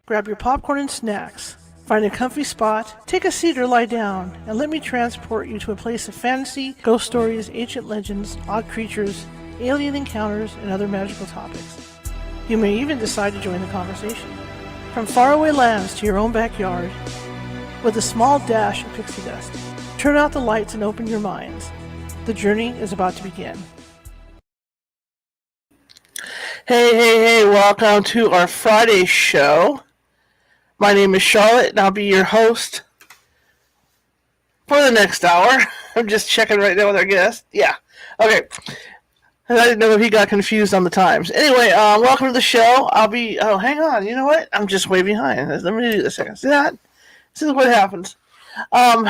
Grab your popcorn and snacks. Find a comfy spot, take a seat or lie down, and let me transport you to a place of fantasy, ghost stories, ancient legends, odd creatures, alien encounters, and other magical topics. You may even decide to join the conversation. From faraway lands to your own backyard, with a small dash of pixie dust. Turn out the lights and open your minds. The journey is about to begin. Hey, welcome to our Friday show. My name is Charlotte, and I'll be your host for the next hour. I'm just checking right now with our guest. Yeah, okay. I didn't know if he got confused on the times. Anyway, welcome to the show. Hang on, you know what? I'm just way behind. Let me do this a second. See that? This is what happens. I've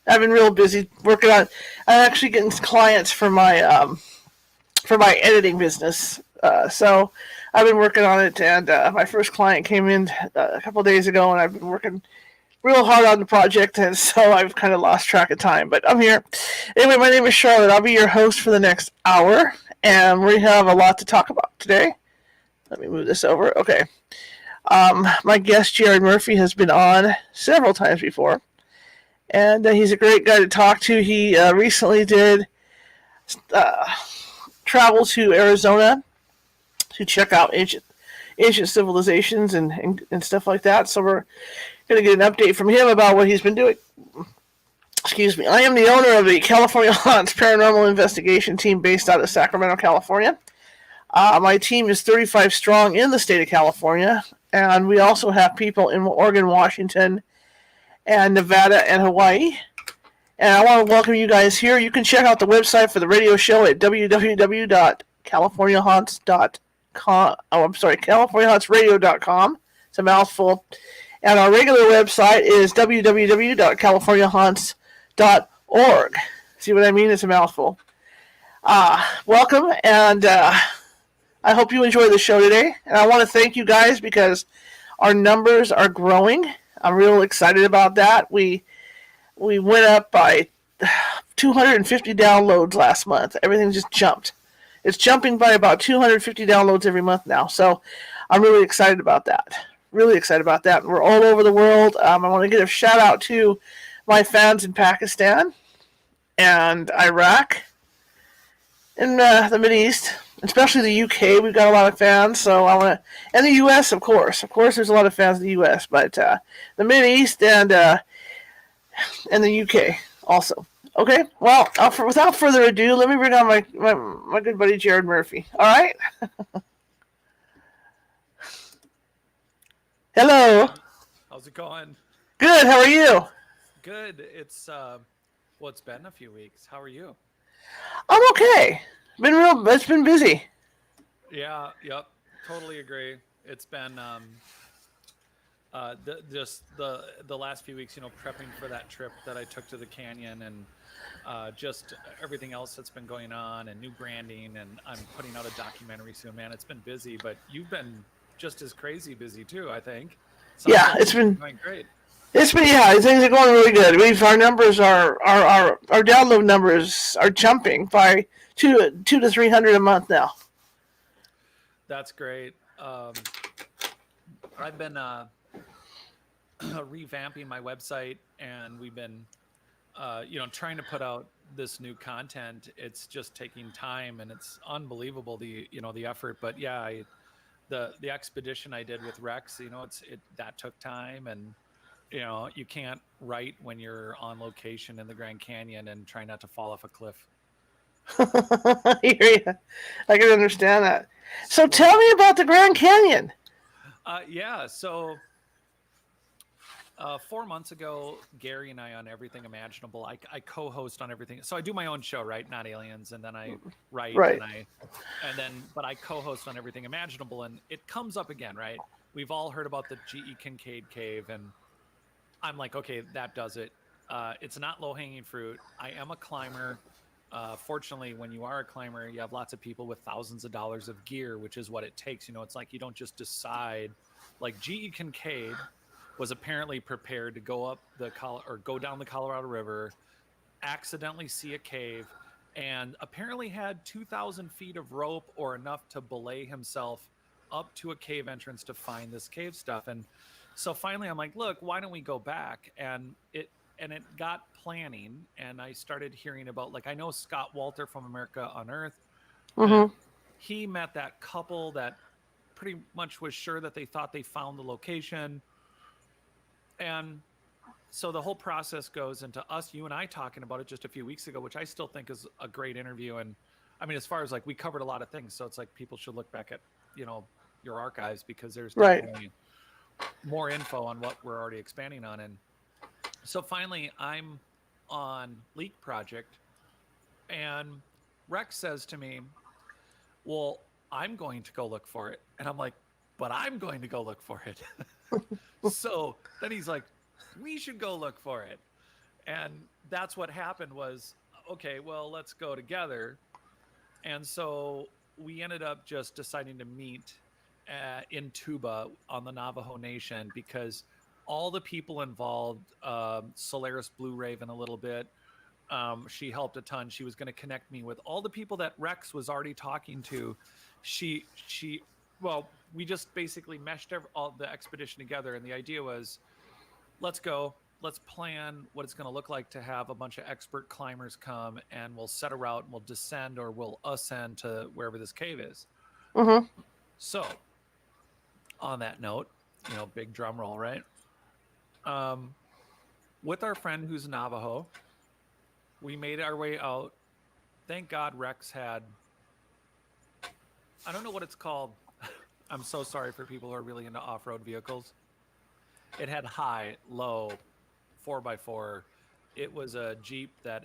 been real busy working on. I'm actually getting clients for my editing business. So I've been working on it, and my first client came in a couple of days ago, and I've been working real hard on the project, and so I've kind of lost track of time. But I'm here. Anyway, my name is Charlotte. I'll be your host for the next hour, and we have a lot to talk about today. Let me move this over. Okay. My guest, Jared Murphy, has been on several times before, and he's a great guy to talk to. He recently did travel to Arizona to check out ancient civilizations and stuff like that. So we're going to get an update from him about what he's been doing. Excuse me. I am the owner of the California Haunts Paranormal Investigation team based out of Sacramento, California. My team is 35 strong in the state of California, and we also have people in Oregon, Washington, and Nevada and Hawaii. And I want to welcome you guys here. You can check out the website for the radio show at www.californiahaunts.com. californiahauntsradio.com. It's a mouthful. And our regular website is www.californiahaunts.org. See what I mean? It's a mouthful. Welcome, and I hope you enjoy the show today. And I want to thank you guys because our numbers are growing. I'm real excited about that. We went up by 250 downloads last month. Everything just jumped. It's jumping by about 250 downloads every month now. So I'm really excited about that. Really excited about that. We're all over the world. I want to give a shout out to my fans in Pakistan and Iraq and the Mideast, especially the UK. We've got a lot of fans. So I want to, and the US, of course. Of course, there's a lot of fans in the US, but the Mideast and the UK also. Okay, well, without further ado, let me bring on my good buddy Jared Murphy. All right? Hello. How's it going? Good, how are you? Good. It's been a few weeks. How are you? I'm okay. It's been busy. Yeah, yep. Totally agree. It's been the last few weeks, prepping for that trip that I took to the canyon and just everything else that's been going on and new branding, and I'm putting out a documentary soon, man. It's been busy, but you've been just as crazy busy too, I think. Yeah, it's been going great. Things are going really good. Our numbers our download numbers are jumping by 200 to 300 a month now. That's great. I've been revamping my website, and we've been trying to put out this new content. It's just taking time, and it's unbelievable the effort. But yeah, the expedition I did with Rex, that took time, and you can't write when you're on location in the Grand Canyon and try not to fall off a cliff. I hear you. I can understand that. So tell me about the Grand Canyon. So 4 months ago, Gary and I on Everything Imaginable, I co-host on everything. So I do my own show, right? Not Aliens. And then I write, right. but I co-host on Everything Imaginable, and it comes up again, right? We've all heard about the GE Kincaid Cave, and I'm like, okay, that does it. It's not low-hanging fruit. I am a climber. Fortunately, when you are a climber, you have lots of people with thousands of dollars of gear, which is what it takes. It's like you don't just decide. Like GE Kincaid was apparently prepared to go down the Colorado River, accidentally see a cave, and apparently had 2,000 feet of rope or enough to belay himself up to a cave entrance to find this cave stuff. And so finally I'm like, look, why don't we go back? And it got planning, and I started hearing about, like, I know Scott Walter from America Unearthed, and Mm-hmm. he met that couple that pretty much was sure that they thought they found the location. And so the whole process goes into us, you and I, talking about it just a few weeks ago, which I still think is a great interview. And I mean, as far as, like, we covered a lot of things, so it's like people should look back at, your archives, because there's Right. definitely more info on what we're already expanding on. And so finally I'm on Leak Project, and Rex says to me, well, I'm going to go look for it. And I'm like, but I'm going to go look for it. So then he's like, we should go look for it. And that's what happened was, okay, well, let's go together. And so we ended up just deciding to meet in Tuba on the Navajo Nation, because all the people involved, Solaris Blue Raven a little bit, she helped a ton. She was going to connect me with all the people that Rex was already talking to. Well, we just basically meshed all the expedition together. And the idea was, let's go. Let's plan what it's going to look like to have a bunch of expert climbers come, and we'll set a route, and we'll descend or we'll ascend to wherever this cave is. Mm-hmm. So, on that note, big drum roll, right? With our friend who's Navajo, we made our way out. Thank God Rex had, I don't know what it's called. I'm so sorry for people who are really into off-road vehicles. It had high, low, 4x4. It was a Jeep that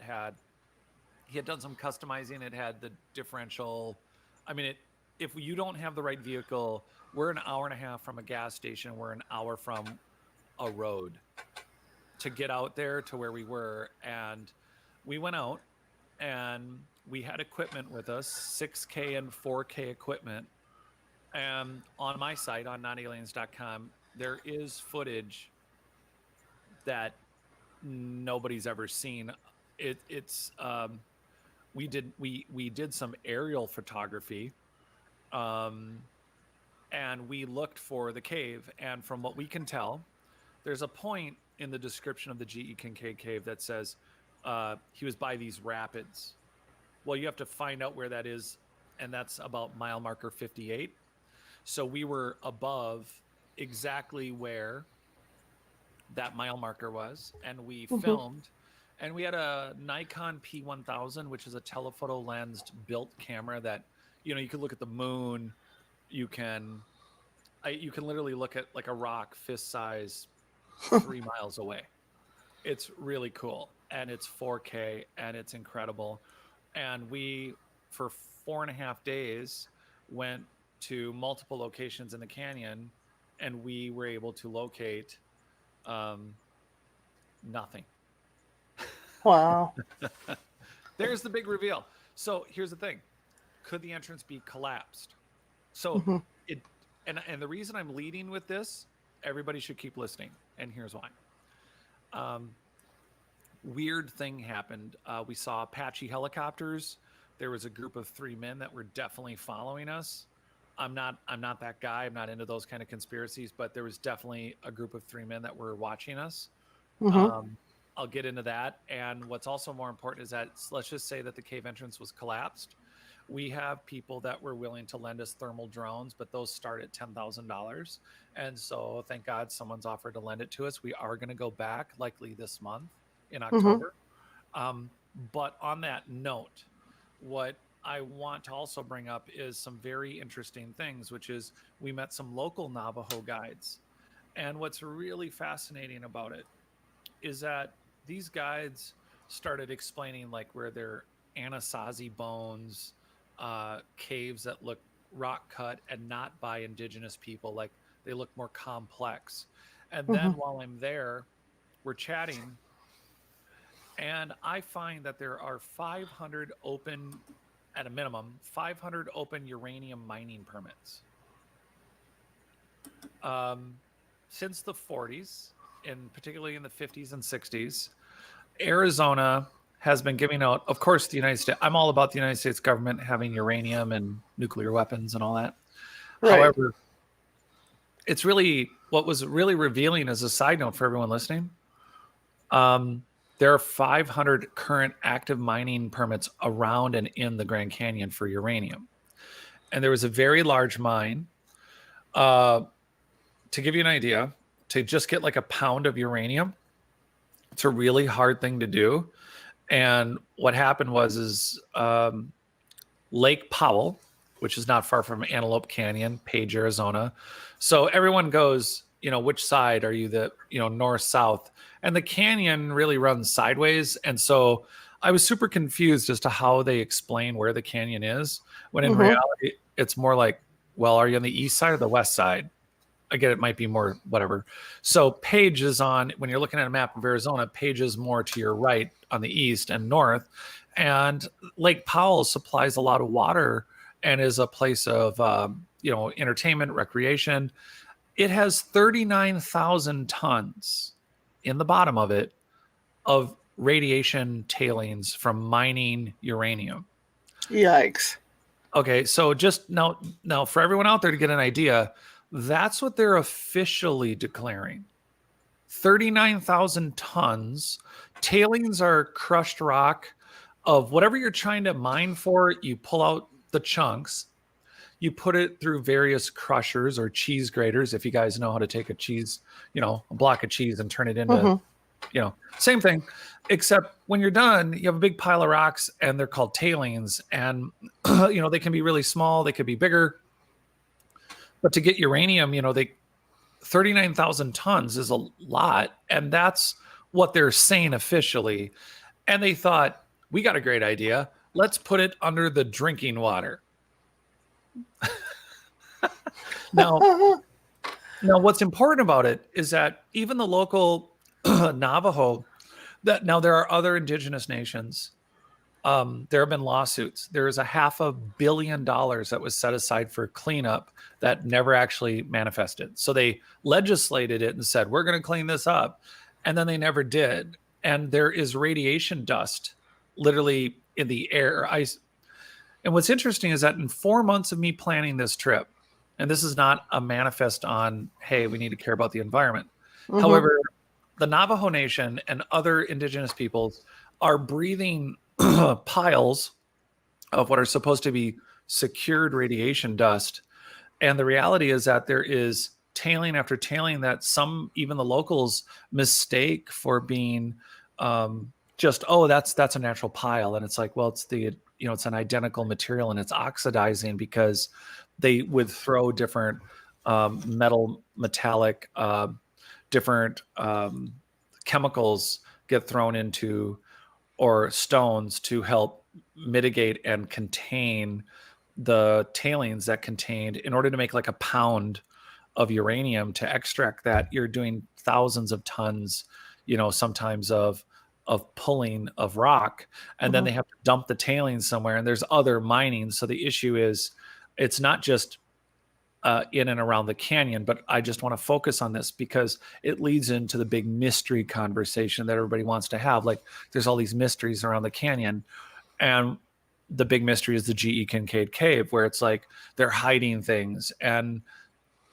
he had done some customizing. It had the differential. I mean, if you don't have the right vehicle, we're an hour and a half from a gas station. We're an hour from a road to get out there to where we were. And we went out, and we had equipment with us, 6K and 4K equipment. And on my site, on notaliens.com, there is footage that nobody's ever seen. We did some aerial photography, and we looked for the cave. And from what we can tell, there's a point in the description of the G.E. Kincaid Cave that says he was by these rapids. Well, you have to find out where that is, and that's about mile marker 58. So we were above exactly where that mile marker was, and we filmed. And we had a Nikon P1000, which is a telephoto lensed built camera that, you can look at the moon. You can literally look at, like, a rock fist size 3 miles away. It's really cool, and it's 4K, and it's incredible. And we, for 4.5 days, went to multiple locations in the canyon, and we were able to locate nothing. Wow. There's the big reveal. So here's the thing: could the entrance be collapsed? So and the reason I'm leading with this, everybody should keep listening, and here's why. Weird thing happened. We saw Apache helicopters. There was a group of 3 men that were definitely following us. I'm not that guy. I'm not into those kind of conspiracies, but there was definitely a group of 3 men that were watching us. I'll get into that. And what's also more important is that, let's just say that the cave entrance was collapsed. We have people that were willing to lend us thermal drones, but those start at $10,000. And so thank God someone's offered to lend it to us. We are going to go back likely this month in October. But on that note, what I want to also bring up is some very interesting things, which is we met some local Navajo guides. And what's really fascinating about it is that these guides started explaining, like, where their Anasazi bones, caves that look rock cut and not by indigenous people, like they look more complex. And then while I'm there, we're chatting, and I find that there are 500 open, at a minimum, 500 open uranium mining permits. Since the 40s, and particularly in the 50s and 60s, Arizona has been giving out, of course, the United States. I'm all about the United States government having uranium and nuclear weapons and all that. Right. However, it's really what was really revealing as a side note for everyone listening. There are 500 current active mining permits around and in the Grand Canyon for uranium. And there was a very large mine. To give you an idea, to just get like a pound of uranium, it's a really hard thing to do. And what happened was Lake Powell, which is not far from Antelope Canyon, Page, Arizona. So everyone goes, which side are you, the north, south? And the canyon really runs sideways. And so I was super confused as to how they explain where the canyon is, when in reality, it's more like, well, are you on the east side or the west side? Again, it might be more whatever. So Page is on, when you're looking at a map of Arizona, Page is more to your right on the east and north. And Lake Powell supplies a lot of water and is a place of, entertainment, recreation. It has 39,000 tons in the bottom of it of radiation tailings from mining uranium. Yikes. Okay, so just now for everyone out there to get an idea, that's what they're officially declaring. 39,000 tons. Tailings are crushed rock of whatever you're trying to mine for. You pull out the chunks, you put it through various crushers or cheese graters. If you guys know how to take a cheese, a block of cheese and turn it into, same thing, except when you're done, you have a big pile of rocks and they're called tailings. And, they can be really small, they could be bigger. But to get uranium, 39,000 tons is a lot. And that's what they're saying officially. And they thought, we got a great idea. Let's put it under the drinking water. Now, what's important about it is that even the local Navajo, now there are other indigenous nations. There have been lawsuits. There is a $500 million that was set aside for cleanup that never actually manifested. So they legislated it and said, we're going to clean this up. And then they never did. And there is radiation dust literally in the air. And what's interesting is that in 4 months of me planning this trip, and this is not a manifest on, hey, we need to care about the environment. However, the Navajo Nation and other indigenous peoples are breathing piles of what are supposed to be secured radiation dust. And the reality is that there is tailing after tailing that even the locals mistake for being just, that's a natural pile. And it's like, well, it's it's an identical material and it's oxidizing because they would throw different metallic, different chemicals get thrown into, or stones to help mitigate and contain the tailings that contained, in order to make like a pound of uranium to extract that, you're doing thousands of tons, sometimes of pulling of rock. And then they have to dump the tailings somewhere, and there's other mining. So the issue is, it's not just in and around the canyon, but I just want to focus on this because it leads into the big mystery conversation that everybody wants to have. Like, there's all these mysteries around the canyon, and the big mystery is the GE Kincaid Cave, where it's like they're hiding things. And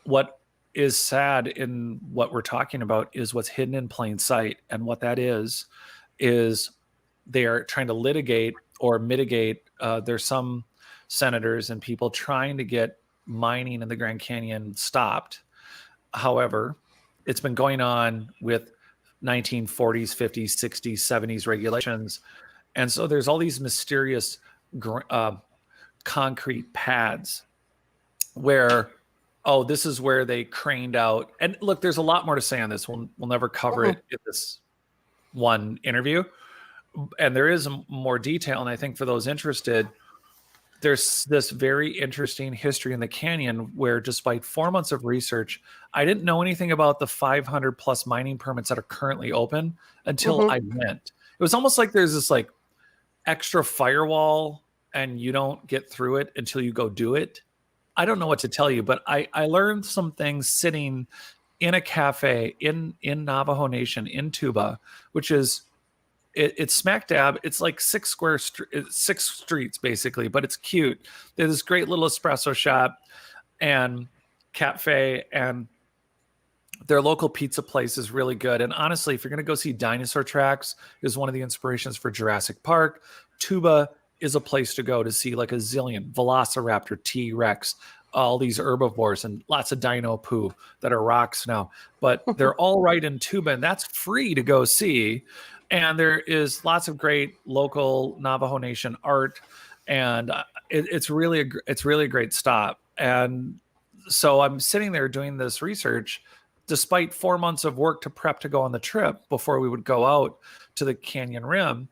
what is sad in what we're talking about is what's hidden in plain sight. And what that is they are trying to litigate or mitigate. There's some senators and people trying to get mining in the Grand Canyon stopped. However, it's been going on with 1940s, 50s, 60s, 70s regulations. And so there's all these mysterious concrete pads where, this is where they craned out. And look, there's a lot more to say on this. We'll never cover it in this one interview. And there is more detail. And I think for those interested, there's this very interesting history in the canyon where, despite 4 months of research, I didn't know anything about the 500 plus mining permits that are currently open until I went. It was almost like there's this like extra firewall and you don't get through it until you go do it. I don't know what to tell you, but I learned some things sitting in a cafe in Navajo Nation in Tuba, which is, it's smack dab. It's like 6 streets basically, but it's cute. There's this great little espresso shop. and cafe, and their local pizza place is really good. And honestly, if you're going to go see dinosaur tracks, is one of the inspirations for Jurassic Park. Tuba is a place to go to see like a zillion Velociraptor, T-Rex, all these herbivores, and lots of dino poo that are rocks now. But they're all right in Tuba, and that's free to go see. And there is lots of great local Navajo Nation art, and it's really a great stop. And so I'm sitting there doing this research despite 4 months of work to prep to go on the trip before we would go out to the canyon rim.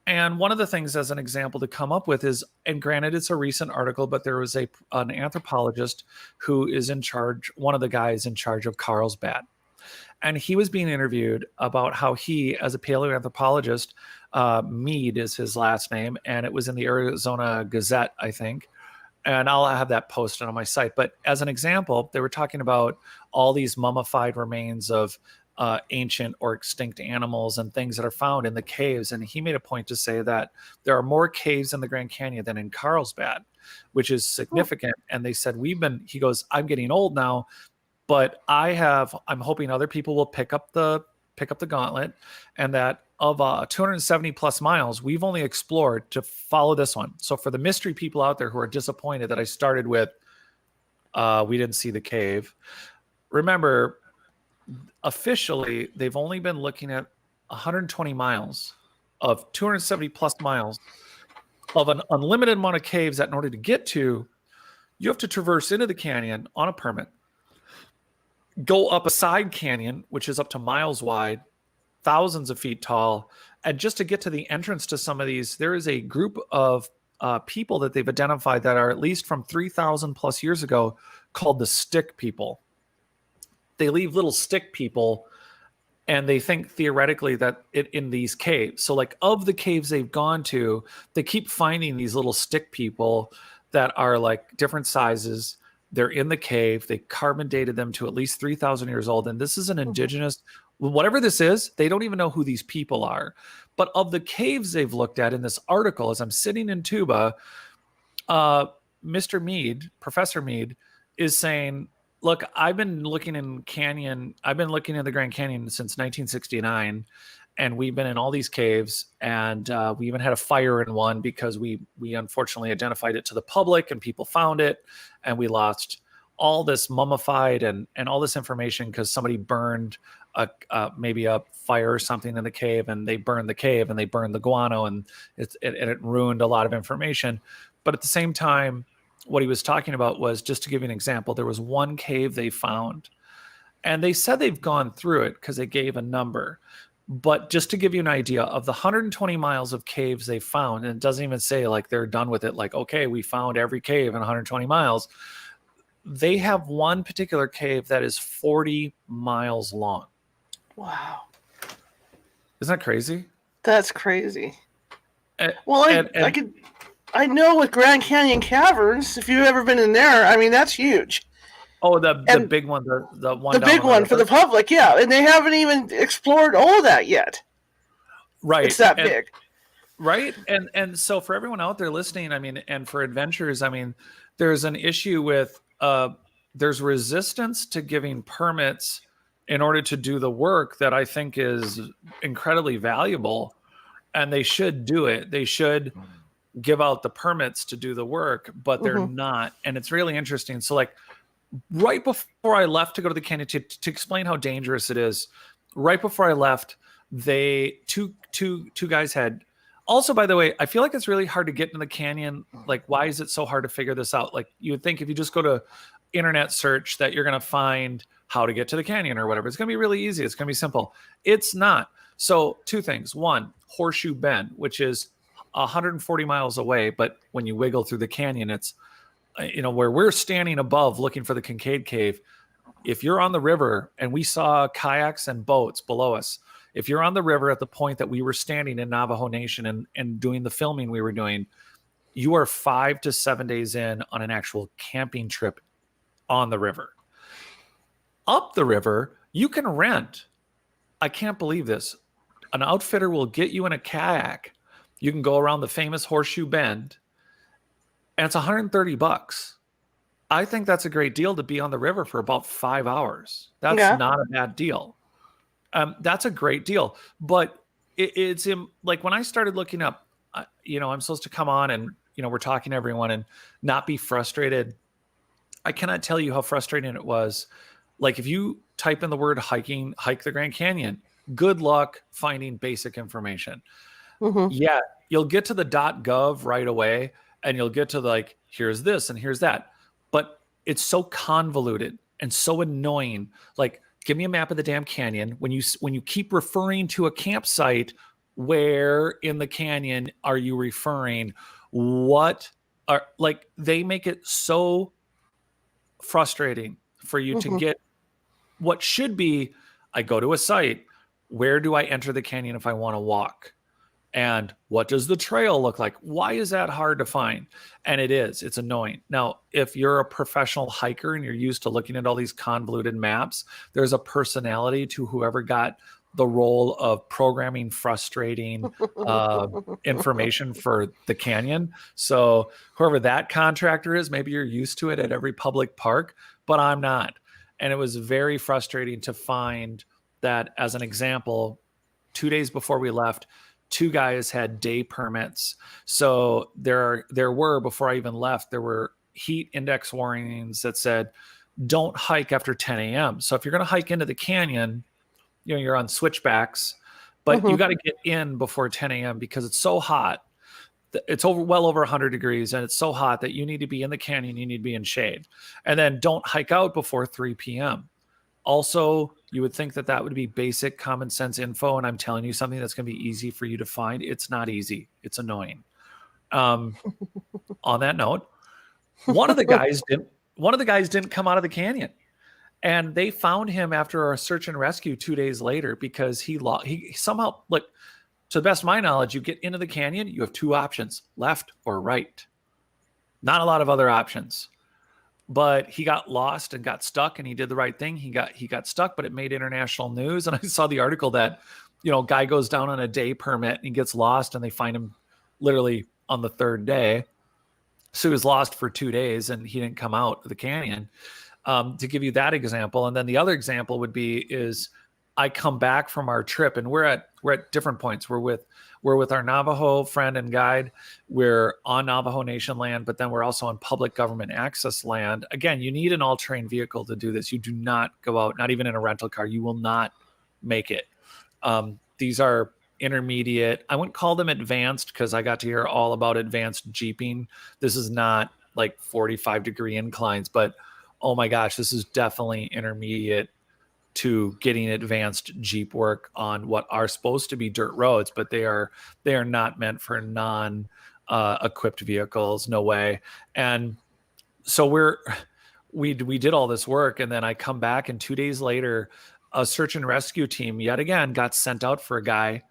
And one of the things, as an example, to come up with is, and granted, it's a recent article, but there was an anthropologist who is in charge, one of the guys in charge of Carlsbad. And he was being interviewed about how he, as a paleoanthropologist, Mead is his last name, and it was in the Arizona Gazette, I think. And I'll have that posted on my site. But as an example, they were talking about all these mummified remains of ancient or extinct animals and things that are found in the caves. And he made a point to say that there are more caves in the Grand Canyon than in Carlsbad, which is significant. And they said, he goes, I'm getting old now, but I'm hoping other people will pick up the gauntlet, and that of 270 plus miles, we've only explored to follow this one. So for the mystery people out there who are disappointed that I started with, we didn't see the cave. Remember, officially, they've only been looking at 120 miles of 270 plus miles of an unlimited amount of caves that in order to get to, you have to traverse into the canyon on a permit, go up a side canyon, which is up to miles wide, thousands of feet tall. And just to get to the entrance to some of these, there is a group of people that they've identified that are at least from 3,000 plus years ago called the stick people. They leave little stick people, and they think theoretically that in these caves. So like of the caves they've gone to, they keep finding these little stick people that are like different sizes. They're in the cave. They carbon dated them to at least 3,000 years old. And this is an indigenous, whatever this is, they don't even know who these people are. But of the caves they've looked at in this article, as I'm sitting in Tuba, Mr. Mead, Professor Mead, is saying, look, I've been looking in the Grand Canyon since 1969. And we've been in all these caves, and we even had a fire in one because we unfortunately identified it to the public, and people found it, and we lost all this mummified and all this information because somebody burned maybe a fire or something in the cave, and they burned the cave and they burned the guano, and it ruined a lot of information. But at the same time, what he was talking about was, just to give you an example, there was one cave they found, and they said they've gone through it because they gave a number. But just to give you an idea of the 120 miles of caves they found, and it doesn't even say like they're done with it, like, okay, we found every cave in 120 miles. They have one particular cave that is 40 miles long. Wow. Isn't that crazy? That's crazy. I know with Grand Canyon Caverns, if you've ever been in there, I mean, that's huge. Oh, the big one, the one. The big one for the public, yeah. And they haven't even explored all of that yet. Right. It's that big. Right. And so for everyone out there listening, I mean, and for adventurers, I mean, there's an issue with there's resistance to giving permits in order to do the work that I think is incredibly valuable. And they should do it. They should give out the permits to do the work, but they're not. And it's really interesting. So like, right before I left to go to the canyon to explain how dangerous it is, right before I left, two guys had. Also, by the way, I feel like it's really hard to get in the canyon. Like, why is it so hard to figure this out? Like, you would think if you just go to internet search that you're going to find how to get to the canyon or whatever. It's going to be really easy. It's going to be simple. It's not. So two things. One, Horseshoe Bend, which is 140 miles away. But when you wiggle through the canyon, it's, where we're standing above looking for the Kincaid Cave. If you're on the river, and we saw kayaks and boats below us, if you're on the river at the point that we were standing in Navajo Nation and doing the filming we were doing, you are 5 to 7 days in on an actual camping trip on the river. Up the river, you can rent. I can't believe this. An outfitter will get you in a kayak. You can go around the famous Horseshoe Bend, and it's $130. I think that's a great deal to be on the river for about 5 hours. That's Yeah. not a bad deal. That's a great deal. But it's like when I started looking up, I'm supposed to come on and, we're talking to everyone and not be frustrated. I cannot tell you how frustrating it was. Like if you type in the word hiking, hike the Grand Canyon, good luck finding basic information. Mm-hmm. Yeah, you'll get to the .gov right away and you'll get to like, here's this and here's that. But it's so convoluted and so annoying. Like, give me a map of the damn canyon. When you keep referring to a campsite, where in the canyon are you referring? What are like they make it so frustrating for you to Mm-hmm. get what should be I go to a site. Where do I enter the canyon if I want to walk? And what does the trail look like? Why is that hard to find? And it's annoying. Now, if you're a professional hiker and you're used to looking at all these convoluted maps, there's a personality to whoever got the role of programming frustrating information for the canyon. So whoever that contractor is, maybe you're used to it at every public park, but I'm not. And it was very frustrating to find that, as an example, 2 days before we left, two guys had day permits. So there were, before I even left, there were heat index warnings that said don't hike after 10 a.m. So if you're going to hike into the canyon, you're on switchbacks, but you Mm-hmm. got to get in before 10 a.m. because it's so hot. It's well over 100 degrees and it's so hot that you need to be in the canyon, you need to be in shade. And then don't hike out before 3 p.m. Also, you would think that would be basic common sense info, and I'm telling you something that's going to be easy for you to find. It's not easy. It's annoying. On that note, one of the guys didn't come out of the canyon, and they found him after a search and rescue 2 days later because he somehow, like, to the best of my knowledge, you get into the canyon, you have two options, left or right. Not a lot of other options. But he got lost and got stuck, and he did the right thing. He got stuck, but it made international news. And I saw the article that, guy goes down on a day permit and he gets lost, and they find him literally on the third day. So he was lost for 2 days, and he didn't come out of the canyon. To give you that example, and then the other example would be is I come back from our trip, and we're at different points. We're with our Navajo friend and guide. We're on Navajo Nation land, but then we're also on public government access land. Again, you need an all-terrain vehicle to do this. You do not go out, not even in a rental car. You will not make it. These are intermediate. I wouldn't call them advanced because I got to hear all about advanced jeeping. This is not like 45-degree inclines, but oh my gosh, this is definitely intermediate to getting advanced Jeep work on what are supposed to be dirt roads, but they are not meant for non equipped vehicles. No way. And so we did all this work, and then I come back, and 2 days later, a search and rescue team yet again got sent out for a guy,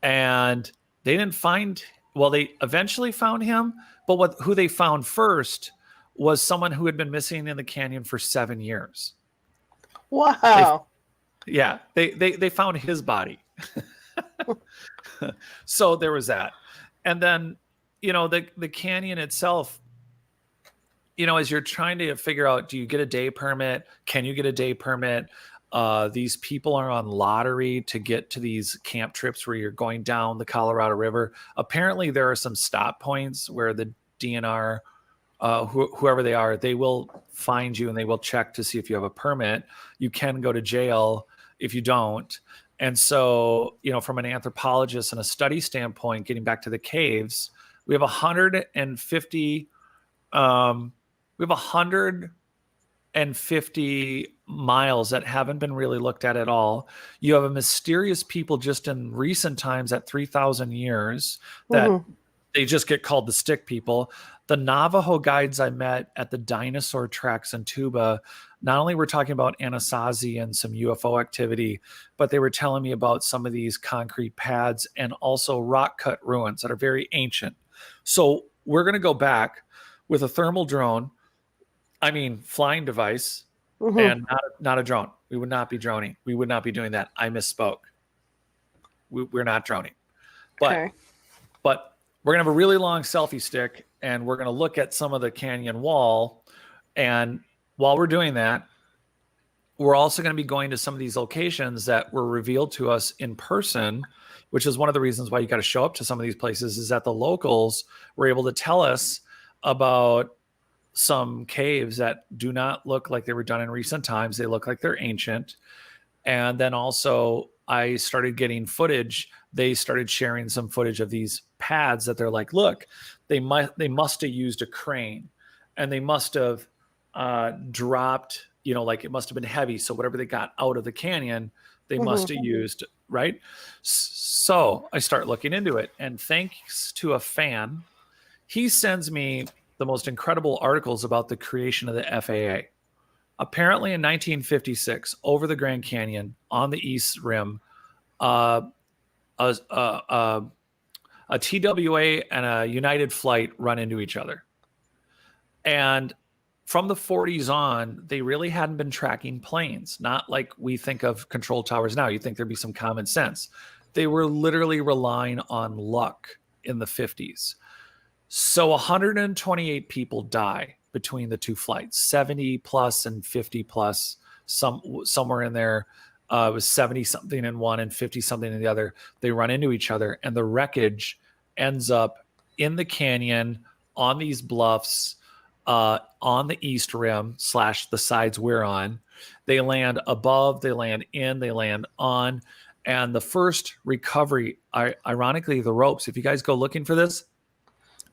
and they didn't find. Well, they eventually found him, but who they found first was someone who had been missing in the canyon for 7 years. Wow. They found his body. So there was that. And then, the canyon itself, as you're trying to figure out, do you get a day permit? Can you get a day permit? These people are on lottery to get to these camp trips where you're going down the Colorado River. Apparently there are some stop points where the DNR, whoever they are, they will find you and they will check to see if you have a permit. You can go to jail if you don't. And so, from an anthropologist and a study standpoint, getting back to the caves, we have 150 miles that haven't been really looked at all. You have a mysterious people just in recent times, at 3,000 years, that Mm-hmm. they just get called the stick people. The Navajo guides I met at the dinosaur tracks in Tuba, not only were talking about Anasazi and some UFO activity, but they were telling me about some of these concrete pads and also rock cut ruins that are very ancient. So we're going to go back with a thermal drone, flying device, Mm-hmm. and not a drone. We would not be droning. We would not be doing that. I misspoke. We're not droning. Okay. But we're going to have a really long selfie stick, and we're going to look at some of the canyon wall, And while we're doing that, we're also going to be going to some of these locations that were revealed to us in person, which is one of the reasons why you got to show up to some of these places, is that the locals were able to tell us about some caves that do not look like they were done in recent times. They look like they're ancient. And then also I started getting footage. They started sharing some footage of these pads that they're like, look, they must have used a crane, and they must have dropped, like it must have been heavy. So whatever they got out of the canyon, they must have used, right? So I start looking into it. And thanks to a fan, he sends me the most incredible articles about the creation of the FAA. Apparently in 1956, over the Grand Canyon on the East Rim, uh, a, a, a TWA and a United flight run into each other. And from the 40s on, they really hadn't been tracking planes, not like we think of control towers now. You think there'd be some common sense. They were literally relying on luck in the 50s. So 128 people die between the two flights, 70 plus and 50 plus, somewhere in there. It was 70 something in one and 50 something in the other. They run into each other, and the wreckage ends up in the canyon on these bluffs, on the East Rim / the sides we're on. They land above, they land in, they land on. And the first recovery, ironically, the ropes, if you guys go looking for this,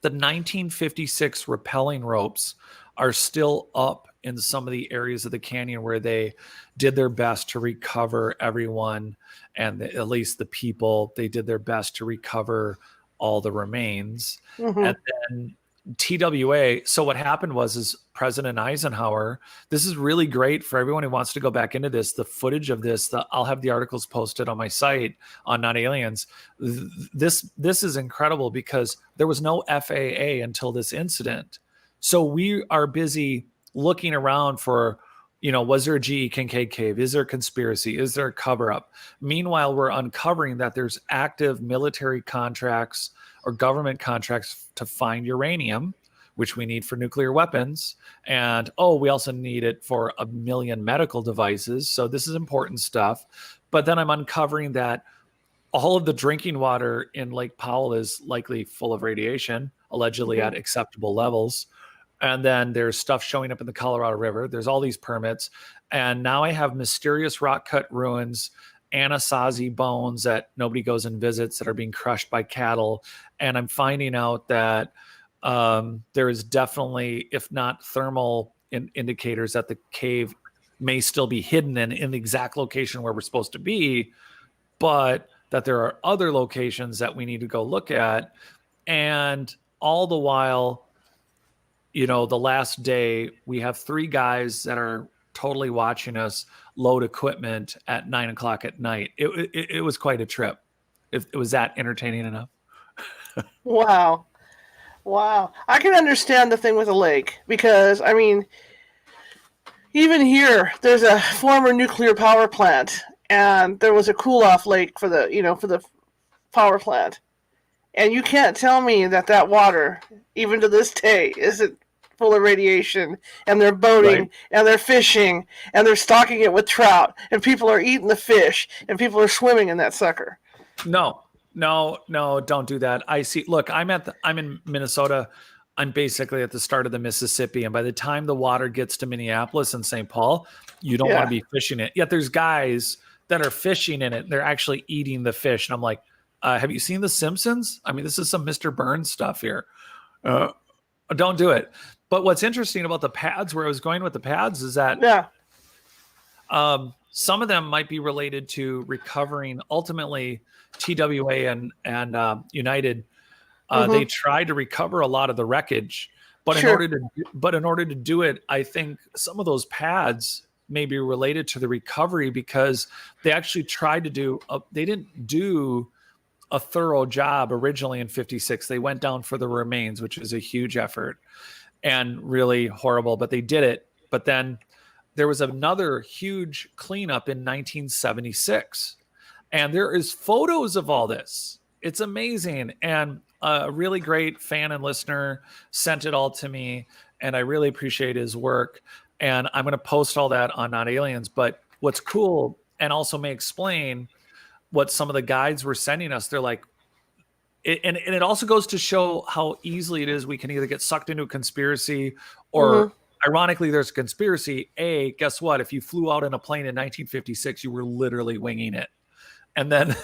the 1956 rappelling ropes are still up in some of the areas of the canyon where they did their best to recover everyone, and at least the people. They did their best to recover all the remains. And then TWA. So what happened is President Eisenhower, this is really great for everyone who wants to go back into this. The footage of this, I'll have the articles posted on my site on Not Aliens. This is incredible because there was no FAA until this incident. So we are busy looking around for, was there a GE Kincaid Cave? Is there a conspiracy? Is there a cover up? Meanwhile, we're uncovering that there's active military contracts or government contracts to find uranium, which we need for nuclear weapons. And, we also need it for 1 million medical devices. So this is important stuff. But then I'm uncovering that all of the drinking water in Lake Powell is likely full of radiation, allegedly at acceptable levels. And then there's stuff showing up in the Colorado River. There's all these permits. And now I have mysterious rock cut ruins, Anasazi bones that nobody goes and visits that are being crushed by cattle. And I'm finding out that there is definitely, if not thermal indicators, that the cave may still be hidden in the exact location where we're supposed to be, but that there are other locations that we need to go look at. And all the while, the last day, we have 3 guys that are totally watching us load equipment at 9:00 at night. It was quite a trip. It was that entertaining enough. Wow. I can understand the thing with a lake because, even here, there's a former nuclear power plant, and there was a cool-off lake for the power plant. And you can't tell me that water, even to this day, isn't full of radiation, and they're boating, Right. and they're fishing, and they're stocking it with trout, and people are eating the fish, and people are swimming in that sucker. No, don't do that. I see. Look, I'm in Minnesota. I'm basically at the start of the Mississippi. And by the time the water gets to Minneapolis and St. Paul, you don't want to be fishing it. Yet there's guys that are fishing in it. They're actually eating the fish. And I'm like, have you seen The Simpsons? This is some Mr. Burns stuff here. Don't do it. But what's interesting about the pads, where I was going with the pads, is that some of them might be related to recovering ultimately TWA and United. They tried to recover a lot of the wreckage, but in order to do it, I think some of those pads may be related to the recovery because they actually tried to do. They didn't do a thorough job originally in 56. They went down for the remains, which was a huge effort and really horrible, but they did it. But then there was another huge cleanup in 1976. And there is photos of all this. It's amazing. And a really great fan and listener sent it all to me. and I really appreciate his work. And I'm going to post all that on Not Aliens. But what's cool, and also may explain what some of the guides were sending us, they're like, and it also goes to show how easily it is we can either get sucked into a conspiracy or ironically there's a conspiracy. Guess what? If you flew out in a plane in 1956, you were literally winging it. And then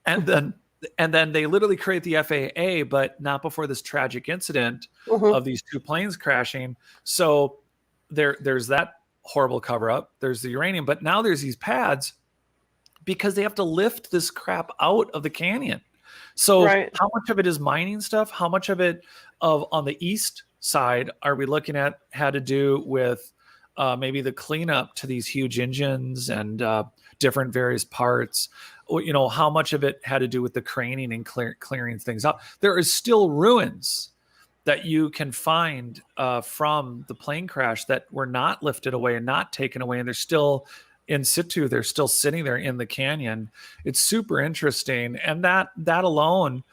and then they literally create the FAA, but not before this tragic incident of these two planes crashing. So there's that horrible cover up. There's the uranium, but now there's these pads because they have to lift this crap out of the canyon. So how much of it is mining stuff? How much of it on the east side are we looking at had to do with maybe the cleanup to these huge engines and different various parts? Or, how much of it had to do with the craning and clearing things up? There is still ruins that you can find from the plane crash that were not lifted away and not taken away, and they're still in situ. They're still sitting there in the canyon. It's super interesting. And that alone,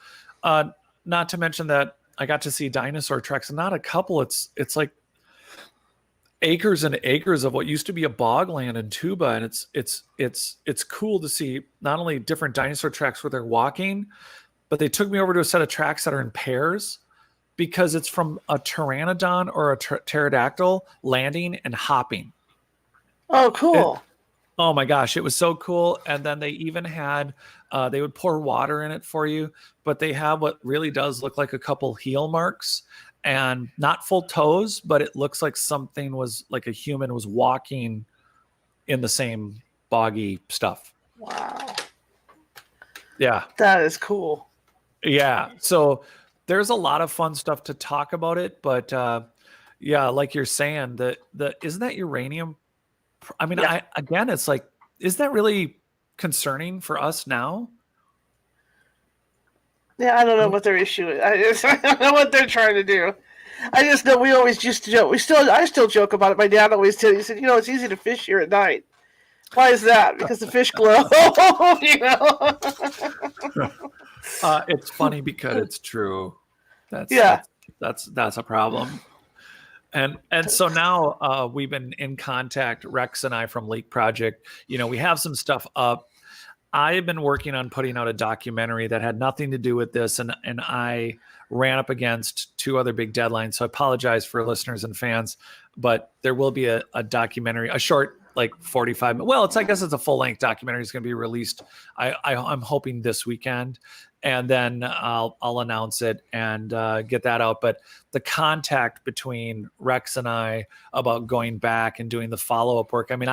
not to mention that I got to see dinosaur tracks, and not a couple. It's like acres and acres of what used to be a bogland in Tuba. And it's cool to see not only different dinosaur tracks where they're walking, but they took me over to a set of tracks that are in pairs because it's from a pteranodon or a pterodactyl landing and hopping. Oh, cool. Oh my gosh, it was so cool. And then they even had, they would pour water in it for you, but they have what really does look like a couple heel marks and not full toes, but it looks like something was like a human was walking in the same boggy stuff. Wow. Yeah. That is cool. Yeah. So there's a lot of fun stuff to talk about it, but yeah, like you're saying, isn't that uranium? I mean, it's like, is that really concerning for us now? Yeah, I don't know what their issue is. I don't know what they're trying to do. I just know we always used to joke. I still joke about it. My dad always said, he said, it's easy to fish here at night. Why is that? Because the fish glow. It's funny because it's true. That's a problem. And so now we've been in contact, Rex and I from Leak Project. We have some stuff up. I've been working on putting out a documentary that had nothing to do with this, and I ran up against two other big deadlines. So I apologize for listeners and fans, but there will be a documentary, a short, like 45 minutes. Well, I guess it's a full-length documentary. It's going to be released. I'm hoping this weekend, and then I'll announce it and get that out. But the contact between Rex and I about going back and doing the follow-up work. I mean,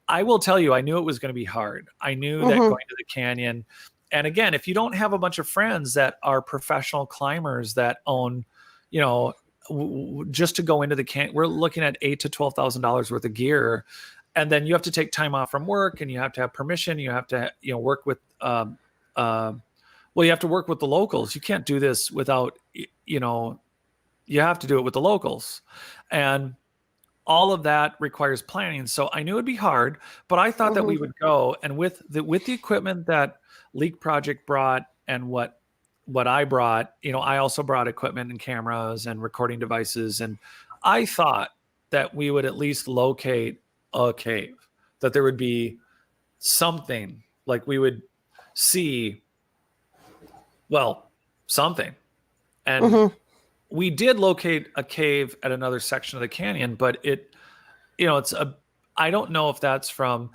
I will tell you, I knew it was going to be hard. I knew that going to the canyon, and again, if you don't have a bunch of friends that are professional climbers that own, just to go into the canyon, we're looking at $8,000 to $12,000 worth of gear, and then you have to take time off from work, and you have to have permission. You have to, work with, you have to work with the locals. You can't do this without, you have to do it with the locals, and all of that requires planning. So I knew it'd be hard, but I thought that we would go, and with the equipment that Leak Project brought and what I brought, I also brought equipment and cameras and recording devices. And I thought that we would at least locate a cave, that there would be something, like we would see, something. And we did locate a cave at another section of the canyon, but I don't know if that's from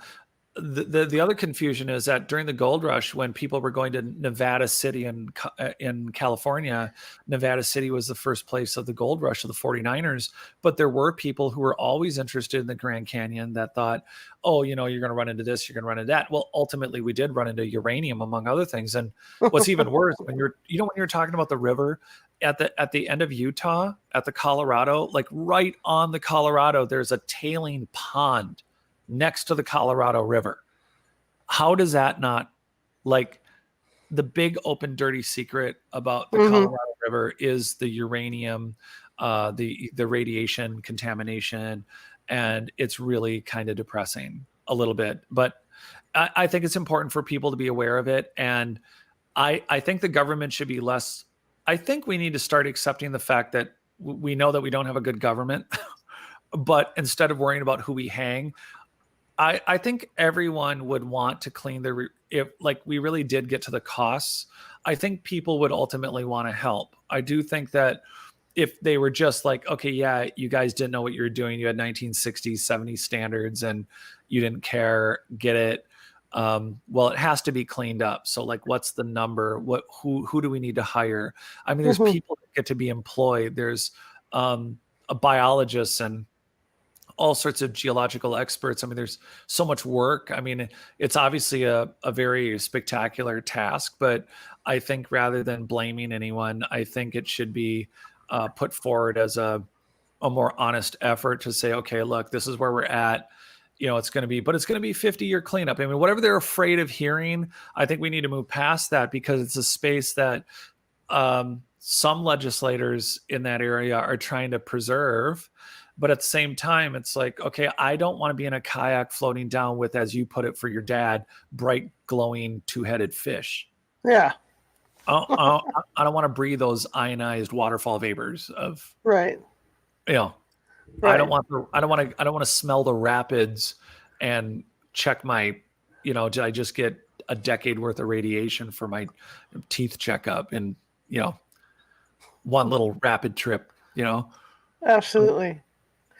the other confusion is that during the gold rush, when people were going to Nevada City in California, Nevada City was the first place of the gold rush of the 49ers. But there were people who were always interested in the Grand Canyon that thought, oh, you're going to run into this, you're going to run into that. Well, ultimately we did run into uranium, among other things. And what's even worse, when you're talking about the river at the end of Utah, at the Colorado, like right on the Colorado, there's a tailing pond next to the Colorado River. How does that not, like, the big open dirty secret about the Colorado River is the uranium, the radiation contamination, and it's really kind of depressing a little bit. But I think it's important for people to be aware of it, and I think the government should be less. I think we need to start accepting the fact that we know that we don't have a good government, but instead of worrying about who we hang, I think everyone would want to clean if like we really did get to the costs, I think people would ultimately want to help. I do think that if they were just like, okay, yeah, you guys didn't know what you were doing. You had 1960s, 70s standards and you didn't care, get it. Well, it has to be cleaned up. So like, what's the number? Who do we need to hire? I mean, there's people that get to be employed. There's a biologist and all sorts of geological experts. I mean, there's so much work. I mean, it's obviously a very spectacular task, but I think rather than blaming anyone, I think it should be put forward as a more honest effort to say, okay, look, this is where we're at. You know, it's going to be 50-year cleanup. I mean, whatever they're afraid of hearing, I think we need to move past that because it's a space that some legislators in that area are trying to preserve. But at the same time, it's like, okay, I don't want to be in a kayak floating down with, as you put it for your dad, bright, glowing, two-headed fish. Yeah. I don't want to breathe those ionized waterfall vapors of, right. You know, right. I don't want to smell the rapids and check my, you know, did I just get a decade worth of radiation for my teeth checkup and, you know, one little rapid trip, you know? Absolutely.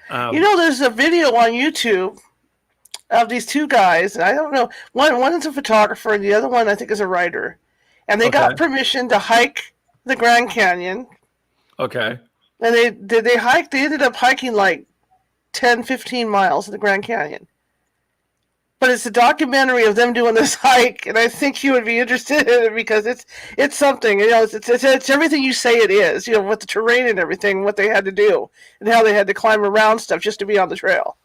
You know, there's a video on YouTube of these two guys. I don't know. One is a photographer, and the other one I think is a writer. And they got permission to hike the Grand Canyon. Okay. And they hiked. They ended up hiking like 10, 15 miles in the Grand Canyon. But it's a documentary of them doing this hike, and I think you would be interested in it because it's something. You know, it's everything you say it is. You know, with the terrain and everything, what they had to do, and how they had to climb around stuff just to be on the trail.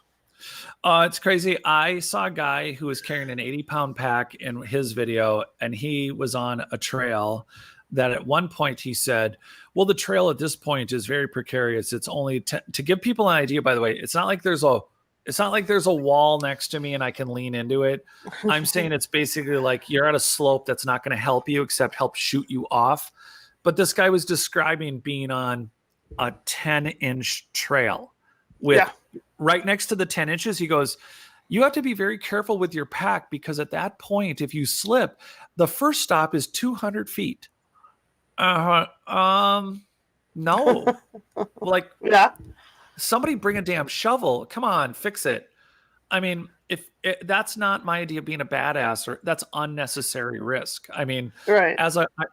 It's crazy. I saw a guy who was carrying an 80-pound pack in his video, and he was on a trail that at one point he said, well, the trail at this point is very precarious. It's only to give people an idea, by the way, it's not like there's a wall next to me and I can lean into it. I'm saying it's basically like you're at a slope that's not going to help you except help shoot you off. But this guy was describing being on a 10-inch trail with right next to the 10 inches. He goes, you have to be very careful with your pack because at that point, if you slip, the first stop is 200 feet. No. Like, somebody bring a damn shovel. Come on, fix it. I mean, that's not my idea of being a badass, or that's unnecessary risk. I mean,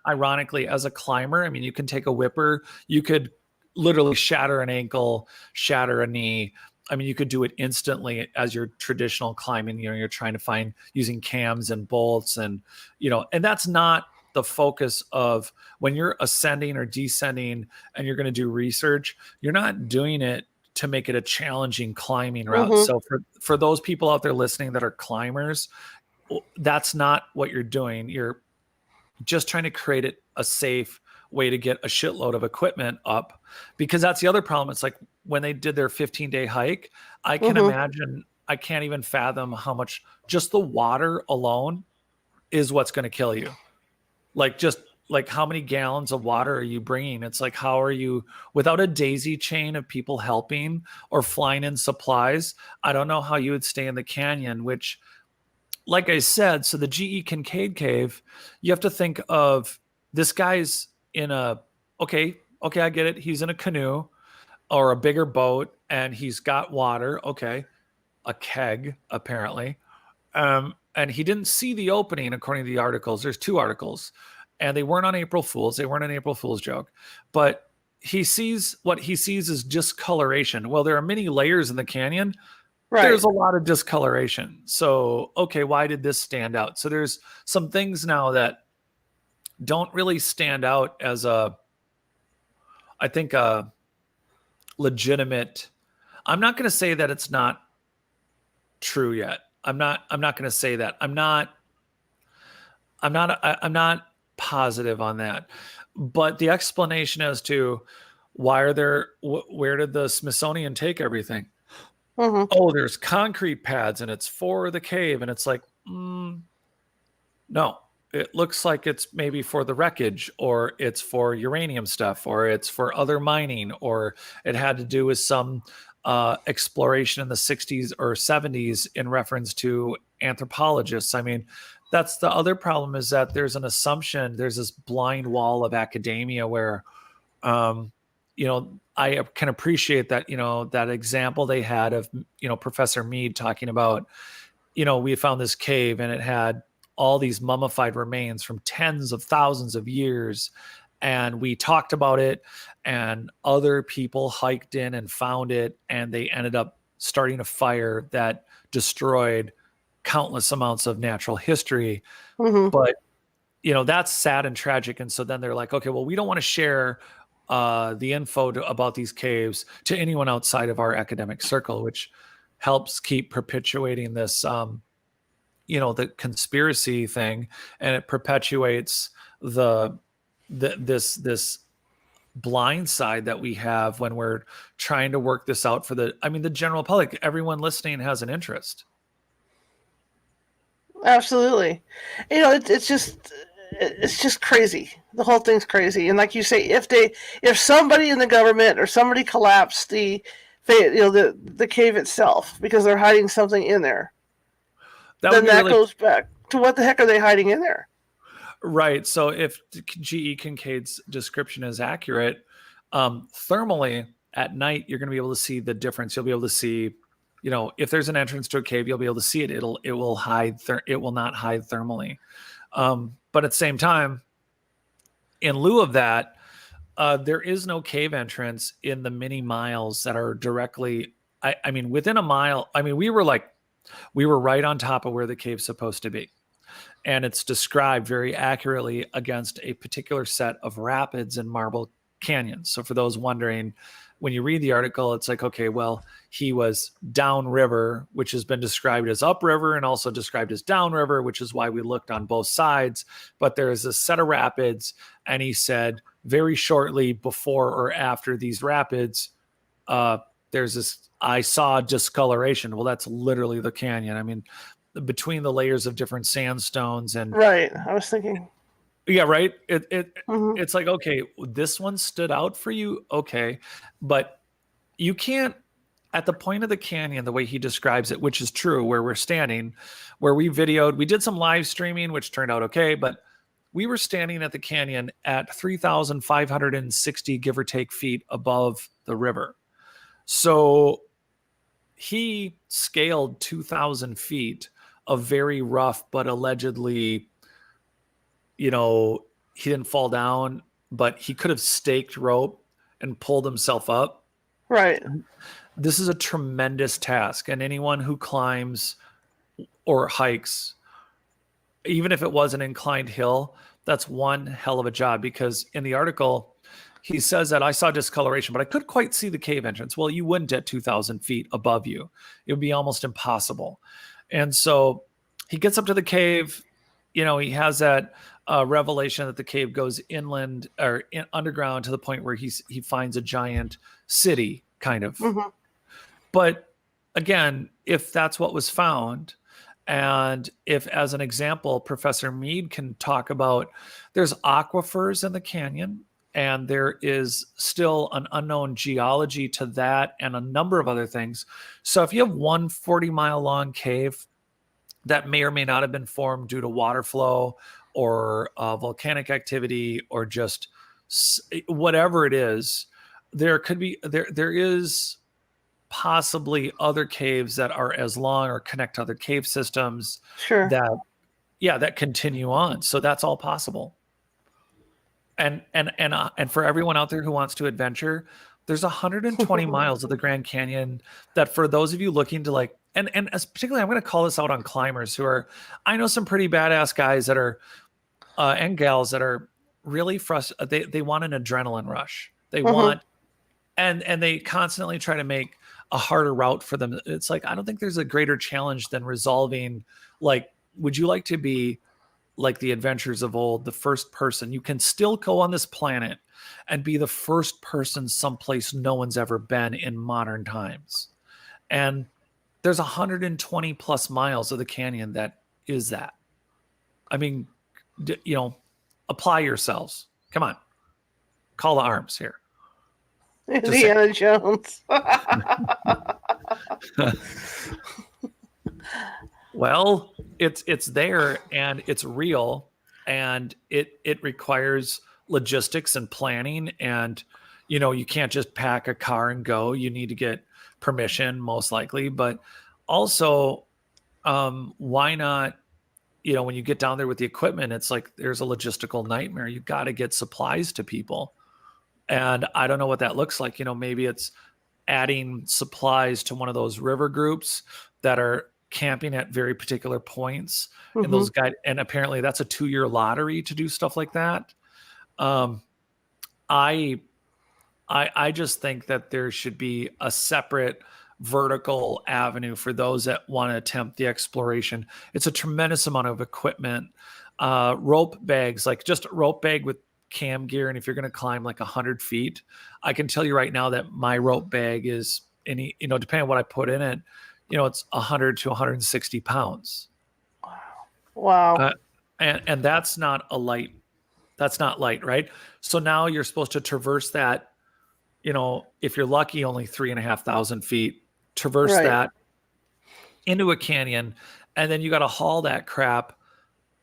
ironically, as a climber, I mean, you can take a whipper, you could literally shatter an ankle, shatter a knee. I mean, you could do it instantly as your traditional climbing. You know, you're trying to find using cams and bolts and, you know, and that's not the focus of when you're ascending or descending and you're going to do research, you're not doing it to make it a challenging climbing route. So for those people out there listening that are climbers, that's not what you're doing. You're just trying to create it a safe way to get a shitload of equipment up, because that's the other problem. It's like when they did their 15-day hike, I can imagine, I can't even fathom how much just the water alone is what's going to kill you. Like, just like how many gallons of water are you bringing? It's like, how are you without a daisy chain of people helping or flying in supplies? I don't know how you would stay in the canyon, which, like I said, so the GE Kincaid Cave, you have to think of this guy's in okay, I get it. He's in a canoe or a bigger boat and he's got water. Okay. A keg, apparently. And he didn't see the opening, according to the articles. There's 2 articles, and they weren't on April Fools. They weren't an April Fool's joke. But what he sees is discoloration. Well, there are many layers in the canyon. There's a lot of discoloration. So, okay, why did this stand out? So there's some things now that don't really stand out as a legitimate. I'm not going to say that it's not true yet. I'm not going to say that. I'm not positive on that. But the explanation as to where did the Smithsonian take everything? Oh, there's concrete pads and it's for the cave. And it's like, no, it looks like it's maybe for the wreckage, or it's for uranium stuff, or it's for other mining, or it had to do with some exploration in the 60s or 70s in reference to anthropologists. I mean, that's the other problem, is that there's an assumption, there's this blind wall of academia where, um, I can appreciate that, that example they had of, Professor Mead talking about, we found this cave and it had all these mummified remains from tens of thousands of years. And we talked about it, and other people hiked in and found it, and they ended up starting a fire that destroyed countless amounts of natural history. Mm-hmm. But, that's sad and tragic. And so then they're like, okay, well, we don't want to share the info about these caves to anyone outside of our academic circle, which helps keep perpetuating this, the conspiracy thing, and it perpetuates this blind side that we have when we're trying to work this out for the general public. Everyone listening has an interest. Absolutely. It's just crazy. The whole thing's crazy. And like you say, if somebody in the government or somebody collapsed the cave itself because they're hiding something in there, then that goes back to what the heck are they hiding in there? Right. So if G.E. Kincaid's description is accurate, thermally at night, you're going to be able to see the difference. You'll be able to see, if there's an entrance to a cave, you'll be able to see it. It will hide. It will not hide thermally. But at the same time, in lieu of that, there is no cave entrance in the many miles that are directly, I mean, within a mile. I mean, we were right on top of where the cave's supposed to be. And it's described very accurately against a particular set of rapids in Marble Canyon. So for those wondering, when you read the article, it's like, okay, well, he was downriver, which has been described as upriver and also described as downriver, which is why we looked on both sides. But there is a set of rapids, and he said very shortly before or after these rapids, there's this, I saw discoloration. Well, that's literally the canyon. I mean, between the layers of different sandstones and right. I was thinking. Yeah, right. It's like, okay, this one stood out for you, okay, but you can't, at the point of the canyon, the way he describes it, which is true, where we're standing, where we did some live streaming, which turned out okay, but we were standing at the canyon at 3,560, give or take, feet above the river. So he scaled 2,000 feet of very rough, but allegedly, he didn't fall down, but he could have staked rope and pulled himself up. Right. This is a tremendous task. And anyone who climbs or hikes, even if it was an inclined hill, that's one hell of a job, because in the article, he says that I saw discoloration, but I couldn't quite see the cave entrance. Well, you wouldn't at 2,000 feet above you. It would be almost impossible. And so he gets up to the cave. He has that revelation that the cave goes inland or underground to the point where he finds a giant city, kind of. Mm-hmm. But again, if that's what was found, and if, as an example, Professor Mead can talk about, there's aquifers in the canyon, and there is still an unknown geology to that and a number of other things. So if you have one 40-mile long cave that may or may not have been formed due to water flow or volcanic activity or just whatever it is, there is possibly other caves that are as long or connect to other cave systems. Sure. that continue on. So that's all possible. And for everyone out there who wants to adventure, there's 120 miles of the Grand Canyon that, for those of you looking to and as particularly, I'm going to call this out on climbers who are, I know some pretty badass guys that are, and gals that are really frustrated. They want an adrenaline rush. They want, and they constantly try to make a harder route for them. It's like, I don't think there's a greater challenge than resolving, would you like to be like the adventures of old, the first person? You can still go on this planet and be the first person someplace no one's ever been in modern times. And there's 120 plus miles of the canyon that is that. I mean, apply yourselves. Come on, call the arms here. Indiana Jones. Well, it's there and it's real, and it requires logistics and planning, and you can't just pack a car and go. You need to get permission, most likely, but also, why not? When you get down there with the equipment, it's like there's a logistical nightmare. You got to get supplies to people, and I don't know what that looks like. Maybe it's adding supplies to one of those river groups that are camping at very particular points in those guide. And apparently that's a 2-year lottery to do stuff like that. I just think that there should be a separate vertical avenue for those that want to attempt the exploration. It's a tremendous amount of equipment, rope bags, like just a rope bag with cam gear. And if you're going to climb like 100 feet, I can tell you right now that my rope bag is depending on what I put in it, it's 100 to 160 pounds. Wow. And that's not light, right? So now you're supposed to traverse that, if you're lucky, only 3,500 feet, traverse that into a canyon. And then you got to haul that crap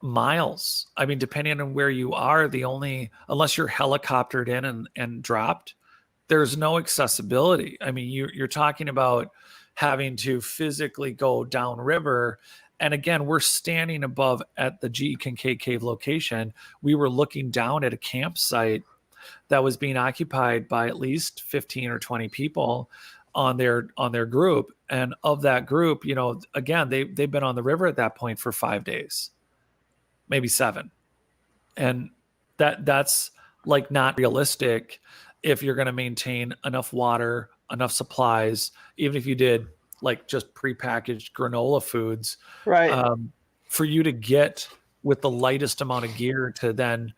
miles. I mean, depending on where you are, unless you're helicoptered in and dropped, there's no accessibility. I mean, you're talking about having to physically go downriver. And again, we're standing above at the G.E. Kincaid Cave location. We were looking down at a campsite that was being occupied by at least 15 or 20 people on their group. And of that group, again, they've been on the river at that point for 5 days, maybe 7. And that's like not realistic if you're going to maintain enough water, enough supplies, even if you did like just prepackaged granola foods, for you to get with the lightest amount of gear to then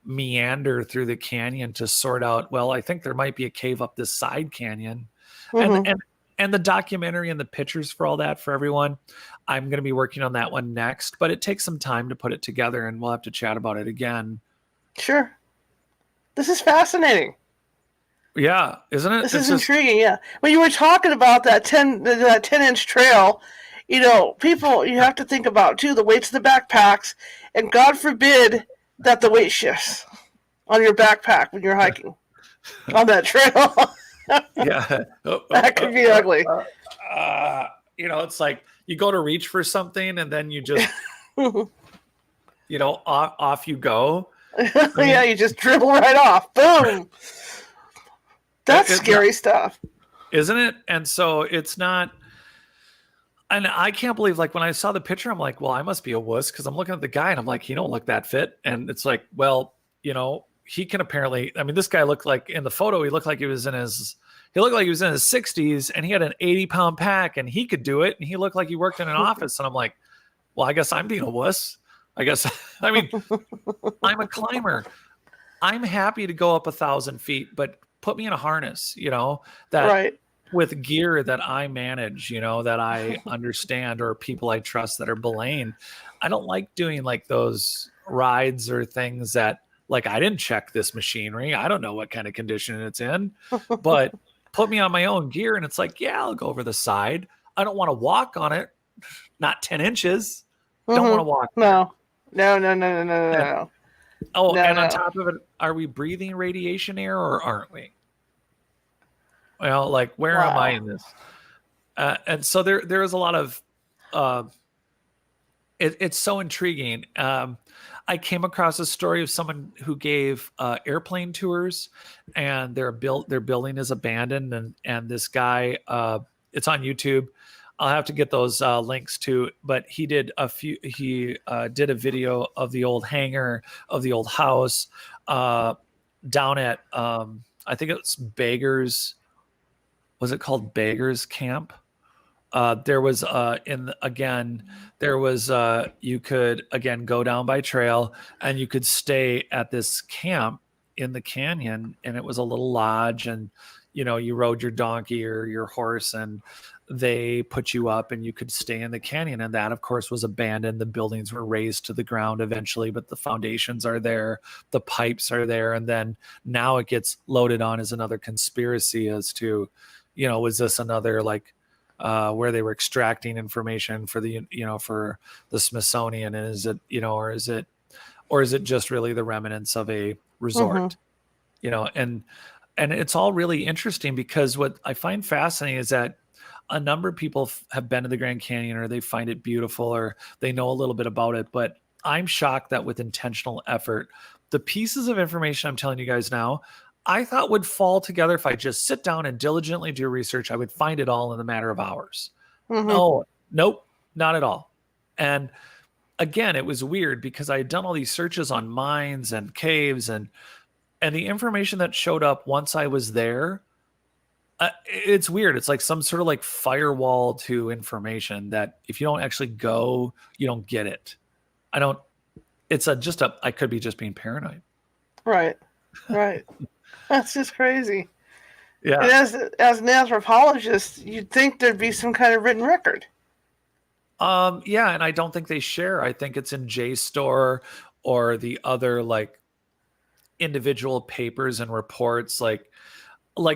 meander through the canyon to sort out, well, I think there might be a cave up this side canyon. And the documentary and the pictures for all that for everyone, I'm going to be working on that one next, but it takes some time to put it together, and we'll have to chat about it again. Sure. This is fascinating. Yeah, isn't it? This is intriguing, yeah. When you were talking about that 10-inch trail, people, you have to think about, too, the weights of the backpacks, and God forbid that the weight shifts on your backpack when you're hiking on that trail. Yeah. That could be ugly. It's like you go to reach for something and then you just, off you go. Yeah, you just dribble right off. Boom. That's scary stuff. Isn't it? And so it's not, and I can't believe, like, when I saw the picture, I'm like, well, I must be a wuss, because I'm looking at the guy and I'm like, he don't look that fit. And it's like, well, he can apparently, I mean, this guy looked like, in the photo, he looked like he was in his 60s, and he had an 80-pound pack, and he could do it. And he looked like he worked in an office. And I'm like, well, I guess I'm being a wuss. I guess, I mean, I'm a climber. I'm happy to go up 1,000 feet, but put me in a harness, with gear that I manage, that I understand, or people I trust that are belaying. I don't like doing like those rides or things that, like, I didn't check this machinery. I don't know what kind of condition it's in, but put me on my own gear. And it's like, yeah, I'll go over the side. I don't want to walk on it. Not 10 inches. Don't want to walk. No. Oh, no, on top of it, are we breathing radiation air or aren't we? Well, like, where am I in this? And so there is a lot of, it's so intriguing. I came across a story of someone who gave airplane tours, and their building is abandoned, and this guy, it's on YouTube. I'll have to get those links too. But he did a video of the old hangar of the old house down at I think it's Beggars. Was it called Beggars Camp? There was you could again go down by trail, and you could stay at this camp in the canyon, and it was a little lodge, and you rode your donkey or your horse and they put you up and you could stay in the canyon. And that, of course, was abandoned. The buildings were razed to the ground eventually, but the foundations are there, the pipes are there. And then now it gets loaded on as another conspiracy as to, was this another like, where they were extracting information for for the Smithsonian, and is it, or is it just really the remnants of a resort, and it's all really interesting because what I find fascinating is that a number of people have been to the Grand Canyon or they find it beautiful or they know a little bit about it, but I'm shocked that with intentional effort, the pieces of information I'm telling you guys now, I thought would fall together if I just sit down and diligently do research. I would find it all in a matter of hours. No, nope, not at all. And again, it was weird because I had done all these searches on mines and caves and the information that showed up once I was there, it's weird. It's like some sort of like firewall to information that if you don't actually go, you don't get it. I could be just being paranoid. Right. That's just crazy. Yeah. And as an anthropologist, you'd think there'd be some kind of written record. Yeah, and I don't think they share. I think it's in JSTOR or the other like individual papers and reports. Like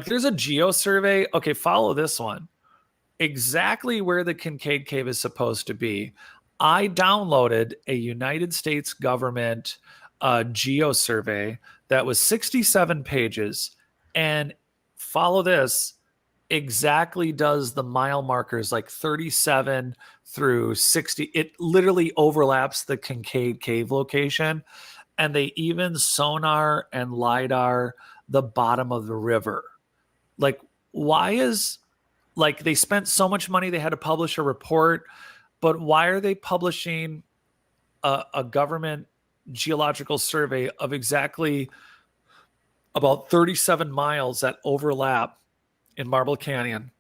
there's a geo survey. Okay, follow this one. Exactly where the Kincaid Cave is supposed to be. I downloaded a United States government geo survey that was 67 pages, and follow this, exactly does the mile markers like 37 through 60. It literally overlaps the Kincaid Cave location, and they even sonar and LiDAR the bottom of the river. Like, why is, like, they spent so much money, they had to publish a report, but why are they publishing a government geological survey of exactly about 37 miles that overlap in Marble Canyon,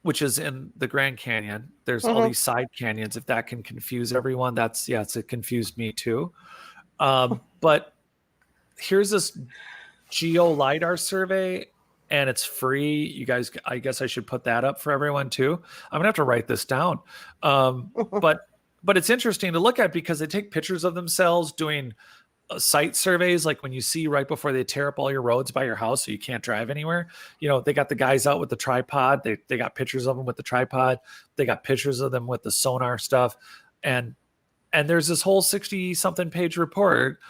which is in the Grand Canyon? There's all these side canyons. If that can confuse everyone, it confused me too. But here's this geo LiDAR survey, and it's free. You guys, I guess I should put that up for everyone too. I'm gonna have to write this down. But it's interesting to look at because they take pictures of themselves doing site surveys. Like when you see right before they tear up all your roads by your house so you can't drive anywhere, they got the guys out with the tripod. They got pictures of them with the tripod. They got pictures of them with the sonar stuff. And there's this whole 60 something page report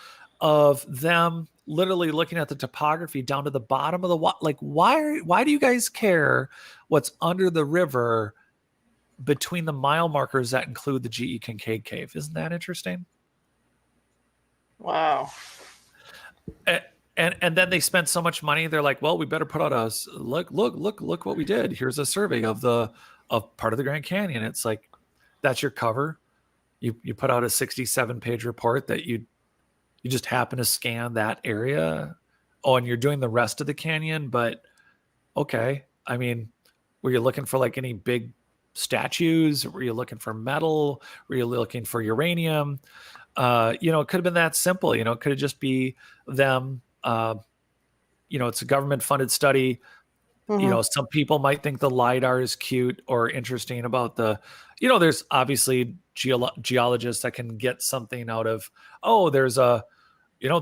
of them literally looking at the topography down to the bottom of the water. Like, why do you guys care what's under the river between the mile markers that include the GE Kincaid Cave? Isn't that interesting? Wow. And then they spent so much money. They're like, well, we better put out a look what we did. Here's a survey of part of the Grand Canyon. It's like, that's your cover. You put out a 67 page report that you just happen to scan that area. Oh, and you're doing the rest of the canyon, but okay. I mean, were you looking for like any big statues? Were you looking for metal? Were you looking for uranium? It could have been that simple. It could have just be them. It's a government funded study. Some people might think the LiDAR is cute or interesting about there's obviously geologists that can get something out of, there's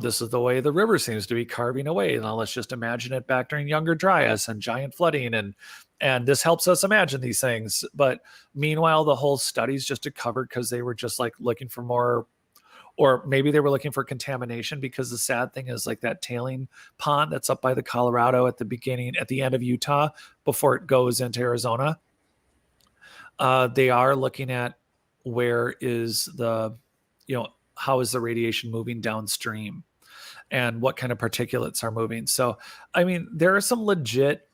this is the way the river seems to be carving away. Now let's just imagine it back during Younger Dryas and giant flooding. And this helps us imagine these things. But meanwhile, the whole study's just a cover because they were just like looking for more, or maybe they were looking for contamination, because the sad thing is like that tailing pond that's up by the Colorado at the end of Utah before it goes into Arizona. They are looking at where is how is the radiation moving downstream and what kind of particulates are moving. So, I mean, there are some legit,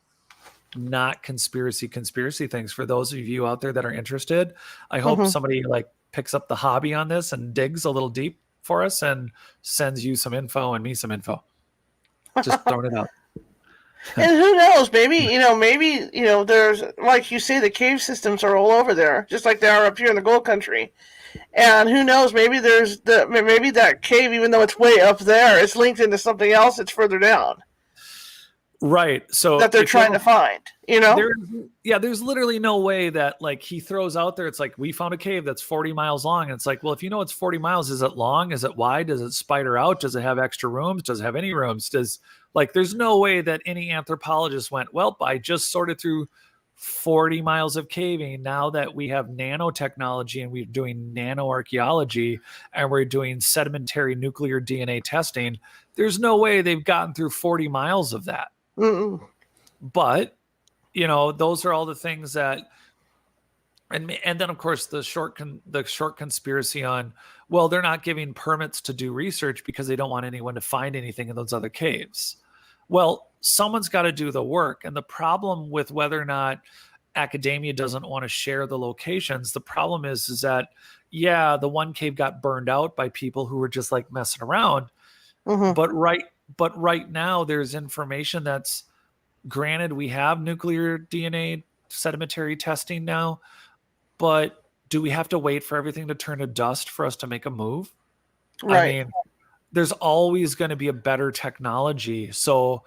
not conspiracy things for those of you out there that are interested. I hope somebody like picks up the hobby on this and digs a little deep for us and sends you some info and me some info. Just throwing it out. And who knows? Maybe there's, like you say, the cave systems are all over there, just like they are up here in the Gold Country. And who knows? Maybe maybe that cave, even though it's way up there, it's linked into something else that's further down. Right. So that they're if there trying to find. You know? there's literally no way that like he throws out there. It's like, we found a cave that's 40 miles long. And it's like, well, if you know it's 40 miles, is it long? Is it wide? Does it spider out? Does it have extra rooms? Does it have any rooms? There's no way that any anthropologist went, well, I just sorted through 40 miles of caving. Now that we have nanotechnology and we're doing nanoarchaeology and we're doing sedimentary nuclear DNA testing, there's no way they've gotten through 40 miles of that. Mm-mm. But those are all the things that, and then of course the short conspiracy on, well, they're not giving permits to do research because they don't want anyone to find anything in those other caves. Well, someone's got to do the work. And the problem with whether or not academia doesn't want to share the locations, the problem is that, yeah, the one cave got burned out by people who were just like messing around. Mm-hmm. But right now there's information that's, granted, we have nuclear DNA sedimentary testing now, but do we have to wait for everything to turn to dust for us to make a move? Right. I mean, there's always going to be a better technology. So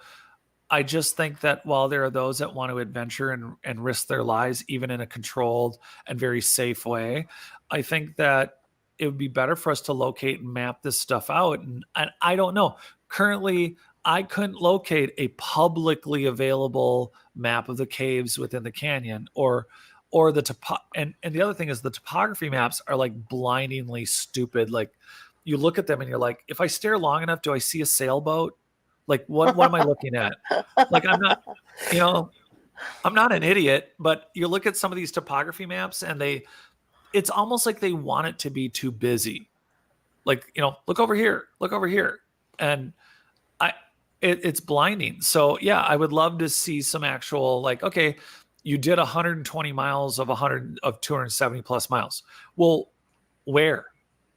I just think that while there are those that want to adventure and risk their lives, even in a controlled and very safe way, I think that it would be better for us to locate and map this stuff out. And I don't know. Currently, I couldn't locate a publicly available map of the caves within the canyon, or and the other thing is the topography maps are like blindingly stupid. Like, you look at them and you're like, if I stare long enough, do I see a sailboat? Like, what am I looking at? Like, I'm not, I'm not an idiot, but you look at some of these topography maps and it's almost like they want it to be too busy. Like, look over here. And it's blinding. So yeah, I would love to see some actual, like, okay, you did 120 miles of 270 plus miles. Well, where?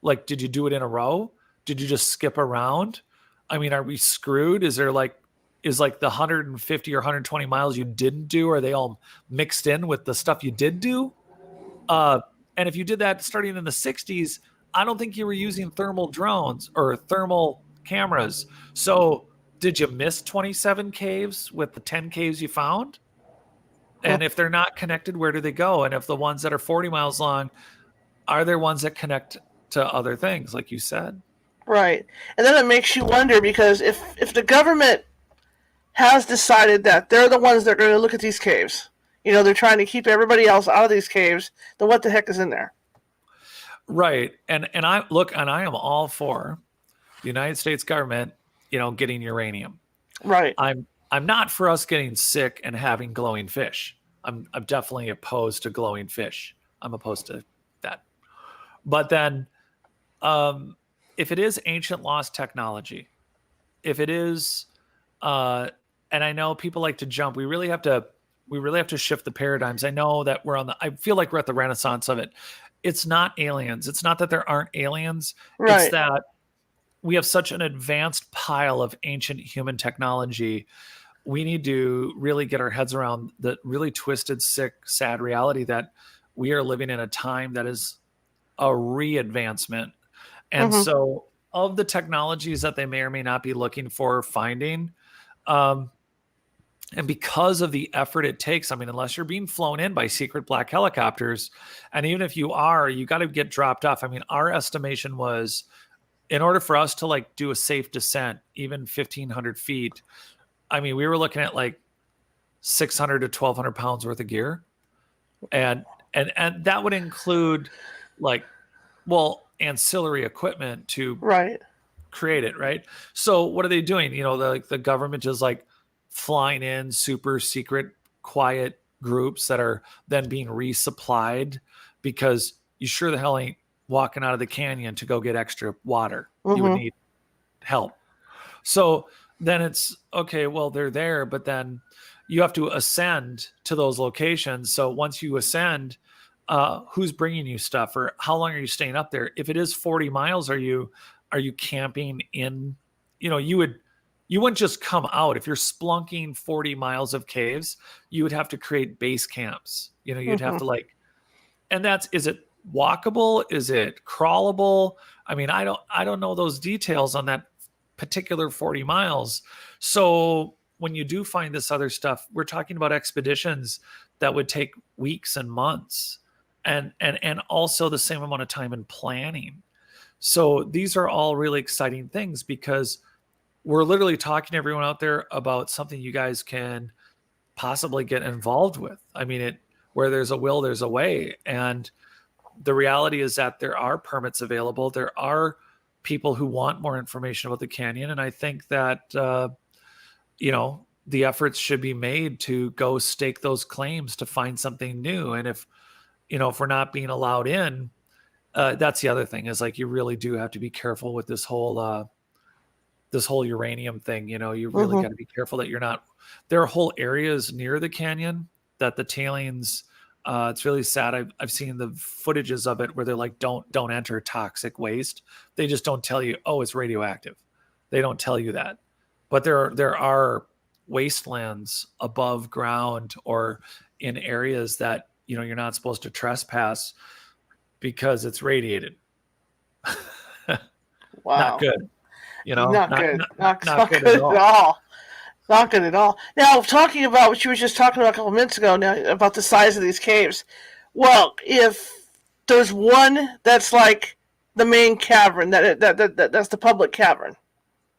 Like, did you do it in a row? Did you just skip around? I mean, are we screwed? Is the 150 or 120 miles you didn't do, are they all mixed in with the stuff you did do? And if you did that starting in the 60s, I don't think you were using thermal drones or thermal cameras. So did you miss 27 caves with the 10 caves you found? And if they're not connected, where do they go? And if the ones that are 40 miles long, are there ones that connect to other things, like you said? Right. And then it makes you wonder, because if the government has decided that they're the ones that are going to look at these caves, they're trying to keep everybody else out of these caves, then what the heck is in there? Right. And I am all for the United States government, getting uranium. Right. I'm not for us getting sick and having glowing fish. I'm definitely opposed to glowing fish. I'm opposed to that. But then, if it is ancient lost technology, if it is, and I know people like to jump, we really have to shift the paradigms. I know that I feel like we're at the renaissance of it. It's not aliens. It's not that there aren't aliens. Right. It's that we have such an advanced pile of ancient human technology. We need to really get our heads around the really twisted, sick, sad reality that we are living in a time that is a re-advancement. And so of the technologies that they may or may not be looking for finding, and because of the effort it takes, I mean, unless you're being flown in by secret black helicopters, and even if you are, you got to get dropped off. I mean, our estimation was, in order for us to like do a safe descent, even 1,500 feet, I mean, we were looking at like 600 to 1,200 pounds worth of gear. And that would include ancillary equipment to create it. Right. So what are they doing? The government is like flying in super secret, quiet groups that are then being resupplied, because you sure the hell ain't walking out of the canyon to go get extra water. You would need help. So then it's okay, well, they're there, but then you have to ascend to those locations. So once you ascend, who's bringing you stuff, or how long are you staying up there? If it is 40 miles, are you camping in, you wouldn't just come out. If you're splunking 40 miles of caves, you would have to create base camps. You'd have to is it walkable? Is it crawlable? I mean, I don't know those details on that particular 40 miles. So when you do find this other stuff, we're talking about expeditions that would take weeks and months, and also the same amount of time in planning. So these are all really exciting things, because we're literally talking to everyone out there about something you guys can possibly get involved with. I mean, where there's a will, there's a way. And the reality is that there are permits available. There are people who want more information about the canyon. And I think that, the efforts should be made to go stake those claims to find something new. And if we're not being allowed in, that's the other thing, is like, you really do have to be careful with this whole uranium thing. You really got to be careful that you're not, there are whole areas near the canyon that the tailings, it's really sad. I've seen the footages of it where they're like, don't enter toxic waste. They just don't tell you, oh, it's radioactive. They don't tell you that. But there are wastelands above ground or in areas that, you're not supposed to trespass because it's radiated. Wow. Not good. Not good. Not good good at all. Not good at all. Now, talking about what you were just talking about a couple minutes ago, now about the size of these caves. Well, if there's one that's like the main cavern, that's the public cavern,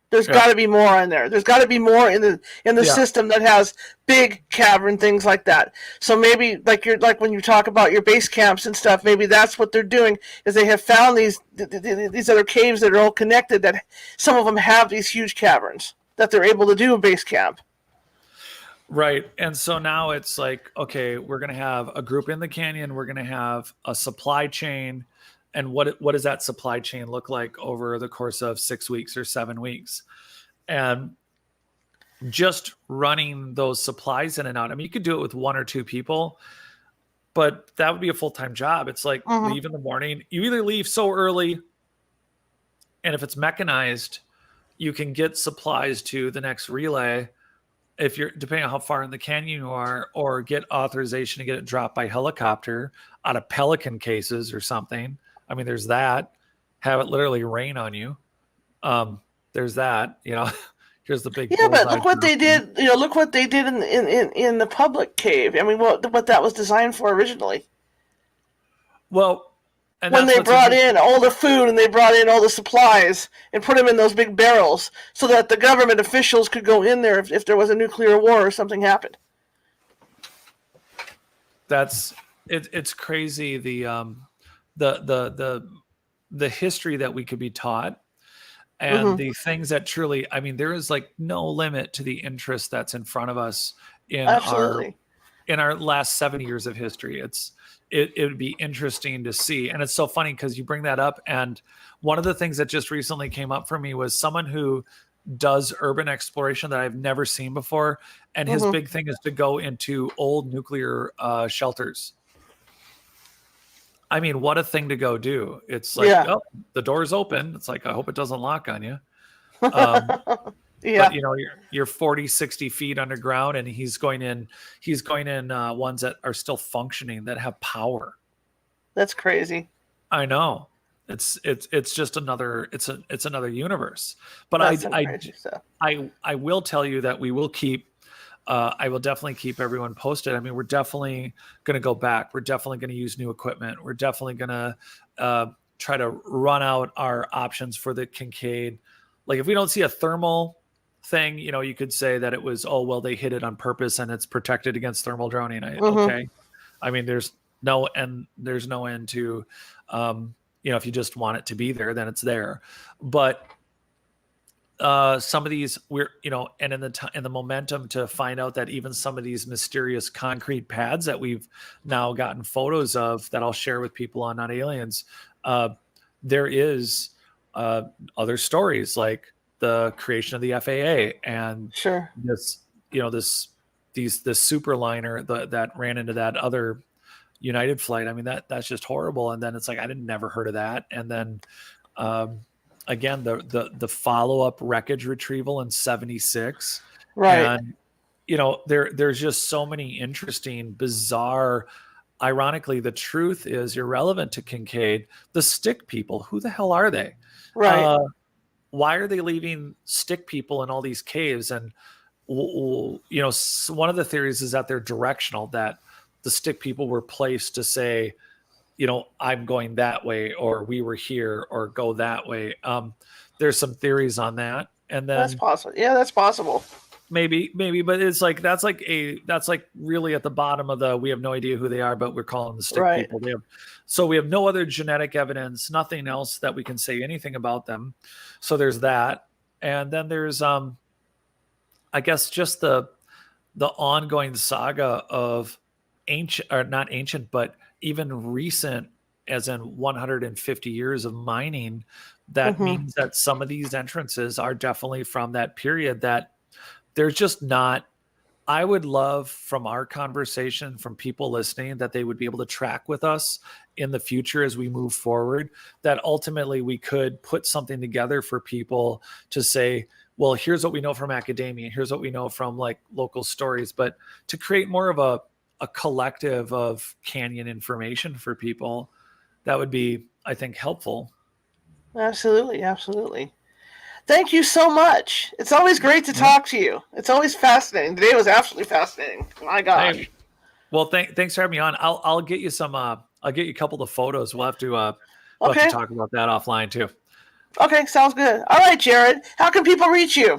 there's got to be more in there. There's got to be more in the system that has big cavern things like that. So maybe like when you talk about your base camps and stuff, maybe that's what they're doing, is they have found these other caves that are all connected, that some of them have these huge caverns that they're able to do a base camp. Right. And so now it's like, okay, we're going to have a group in the canyon. We're going to have a supply chain. And what does that supply chain look like over the course of 6 weeks or 7 weeks? And just running those supplies in and out. I mean, you could do it with 1 or 2 people, but that would be a full-time job. It's like, leave in the morning. You either leave so early, and if it's mechanized, you can get supplies to the next relay, if you're, depending on how far in the canyon you are, or get authorization to get it dropped by helicopter out of Pelican cases or something. I mean, there's that. Have it literally rain on you. There's that. Here's the big. Yeah, but look what they did. Look what they did in the public cave. I mean, what that was designed for originally. Well, and when they brought in all the food and they brought in all the supplies and put them in those big barrels, so that the government officials could go in there if there was a nuclear war or something happened. It's crazy, the history that we could be taught, and the things that truly, I mean, there is like no limit to the interest that's in front of us in our last 70 years of history. It would be interesting to see. And it's so funny because you bring that up. And one of the things that just recently came up for me was someone who does urban exploration that I've never seen before. And his big thing is to go into old nuclear shelters. I mean, what a thing to go do. It's like, oh, the door's open. It's like, I hope it doesn't lock on you. But you're 40, 60 feet underground, and he's going in ones that are still functioning, that have power. That's crazy. I know. It's just another universe. But I will tell you that we will keep I will definitely keep everyone posted. I mean, we're definitely going to go back. We're definitely going to use new equipment. We're definitely going to try to run out our options for the Kincaid. Like, if we don't see a thermal thing, you could say that it was, oh, well, they hit it on purpose and it's protected against thermal drowning. Okay. I mean, there's no end to, if you just want it to be there, then it's there. But some of these and in the momentum to find out that even some of these mysterious concrete pads that we've now gotten photos of, that I'll share with people on Not Aliens, there is other stories like the creation of the FAA and this superliner that ran into that other United flight. I mean, that's just horrible. And then it's like, I never heard of that. And then again, the follow-up wreckage retrieval in 76. Right. And there's just so many interesting, bizarre. Ironically, the truth is irrelevant to Kincaid. The stick people, who the hell are they? Right. Why are they leaving stick people in all these caves? And one of the theories is that they're directional, that the stick people were placed to say, I'm going that way, or we were here, or go that way. There's some theories on that. And That's then possible. Yeah, that's possible. maybe, but it's like, that's like really at the bottom of the, we have no idea who they are, but we're calling them the stick Right. people. So we have no other genetic evidence, nothing else that we can say anything about them. So there's that. And then there's, I guess, just the ongoing saga of ancient, or not ancient, but even recent, as in 150 years of mining. That means that some of these entrances are definitely from that period, that there's just not. I would love, from our conversation, from people listening, that they would be able to track with us in the future as we move forward, that ultimately we could put something together for people to say, well, here's what we know from academia, here's what we know from like local stories, but to create more of a collective of canyon information for people, that would be, I think, helpful. Absolutely, absolutely. Thank you so much. It's always great to talk to you. It's always fascinating. Today was absolutely fascinating. My gosh. Hey, well, thanks for having me on. I'll get you some. I'll get you a couple of photos. We'll have to talk about that offline too. Okay, sounds good. All right, Jared. How can people reach you?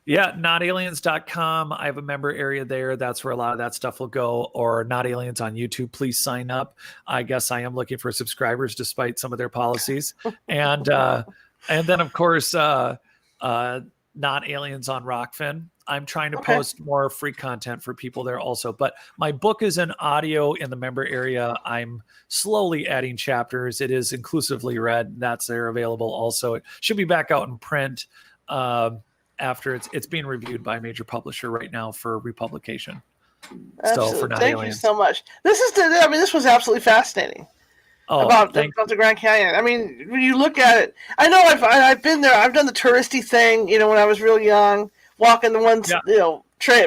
Yeah, notaliens.com. I have a member area there. That's where a lot of that stuff will go. Or Not Aliens on YouTube. Please sign up. I guess I am looking for subscribers despite some of their policies. And then, of course, Not Aliens on Rockfin. I'm trying to post more free content for people there also. But my book is in audio in the member area. I'm slowly adding chapters. It is inclusively read. That's there available also. It should be back out in print after it's being reviewed by a major publisher right now for republication. Absolutely. So for Not Thank Aliens. you so much. This was absolutely fascinating. About the Grand Canyon. I mean, when you look at it, I know I've been there. I've done the touristy thing, when I was real young, walking the one,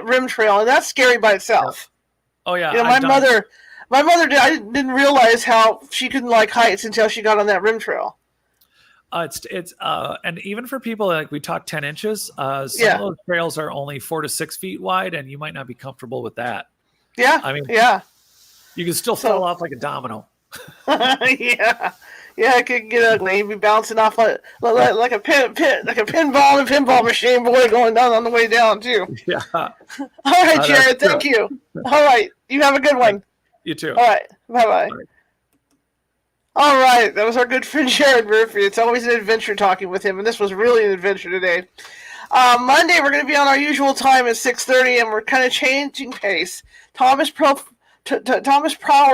rim trail, and that's scary by itself. Oh yeah. My mother I didn't realize how she couldn't like heights until she got on that rim trail. And even for people, like we talked 10 inches, some of those trails are only 4 to 6 feet wide, and you might not be comfortable with that. Yeah. I mean, you can still fall off like a domino. Yeah, it could get ugly. You'd be bouncing off like a like a pinball and a pinball machine, boy, going down on the way down too. Yeah. All right, Jared. Thank you. All right, you have a good one. You too. All right. Bye. All right, that was our good friend Jared Murphy. It's always an adventure talking with him, and this was really an adventure today. Monday, we're going to be on our usual time at 6:30, and we're kind of changing pace. Thomas Prower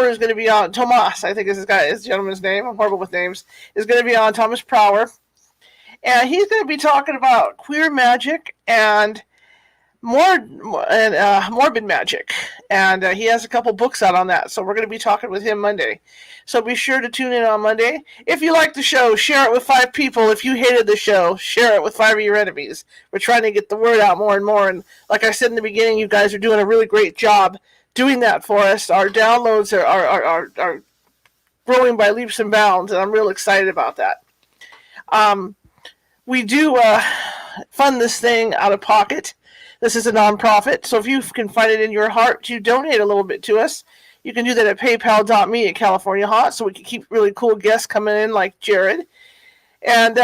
is going to be on. Tomas, I think is this gentleman's name. I'm horrible with names. Is going to be on Thomas Prower, and he's going to be talking about queer magic and morbid magic, and he has a couple books out on that. So we're going to be talking with him Monday. So be sure to tune in on Monday. If you like the show, share it with 5 people. If you hated the show, share it with 5 of your enemies. We're trying to get the word out more and more. And like I said in the beginning, you guys are doing a really great job doing that for us. Our downloads are growing by leaps and bounds, and I'm real excited about that. We do fund this thing out of pocket. This is a nonprofit, so if you can find it in your heart to donate a little bit to us, you can do that at paypal.me at California Hot, so we can keep really cool guests coming in like Jared. And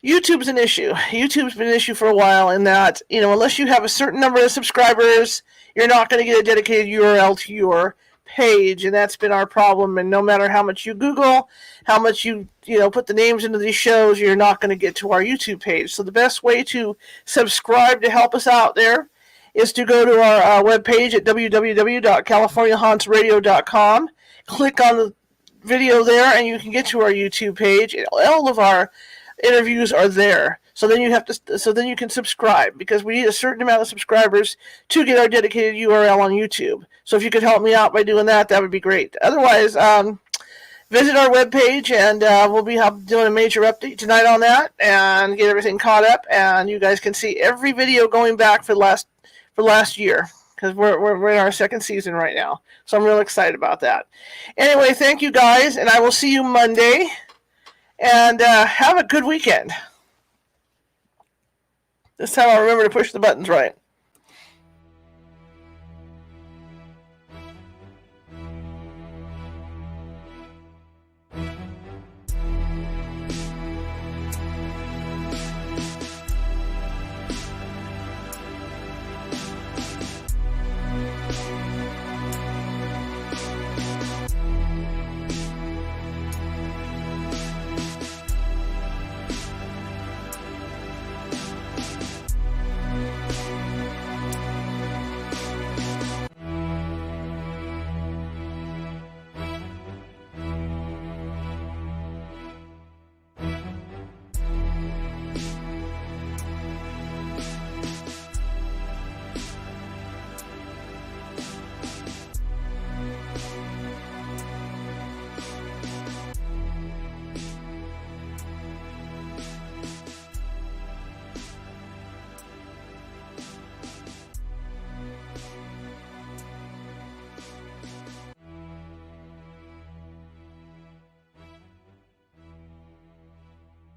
YouTube's an issue. YouTube's been an issue for a while in that, unless you have a certain number of subscribers, you're not going to get a dedicated URL to your page, and that's been our problem. And no matter how much you Google, how much you put the names into these shows, you're not going to get to our YouTube page. So the best way to subscribe to help us out there is to go to our webpage at www.californiahauntsradio.com. Click on the video there, and you can get to our YouTube page. All of our interviews are there. So then you can subscribe, because we need a certain amount of subscribers to get our dedicated URL on YouTube. So if you could help me out by doing that, that would be great. Otherwise, visit our webpage, and we'll be doing a major update tonight on that and get everything caught up. And you guys can see every video going back for last year, because we're in our second season right now. So I'm real excited about that. Anyway, thank you guys, and I will see you Monday. And have a good weekend. This time I'll remember to push the buttons right.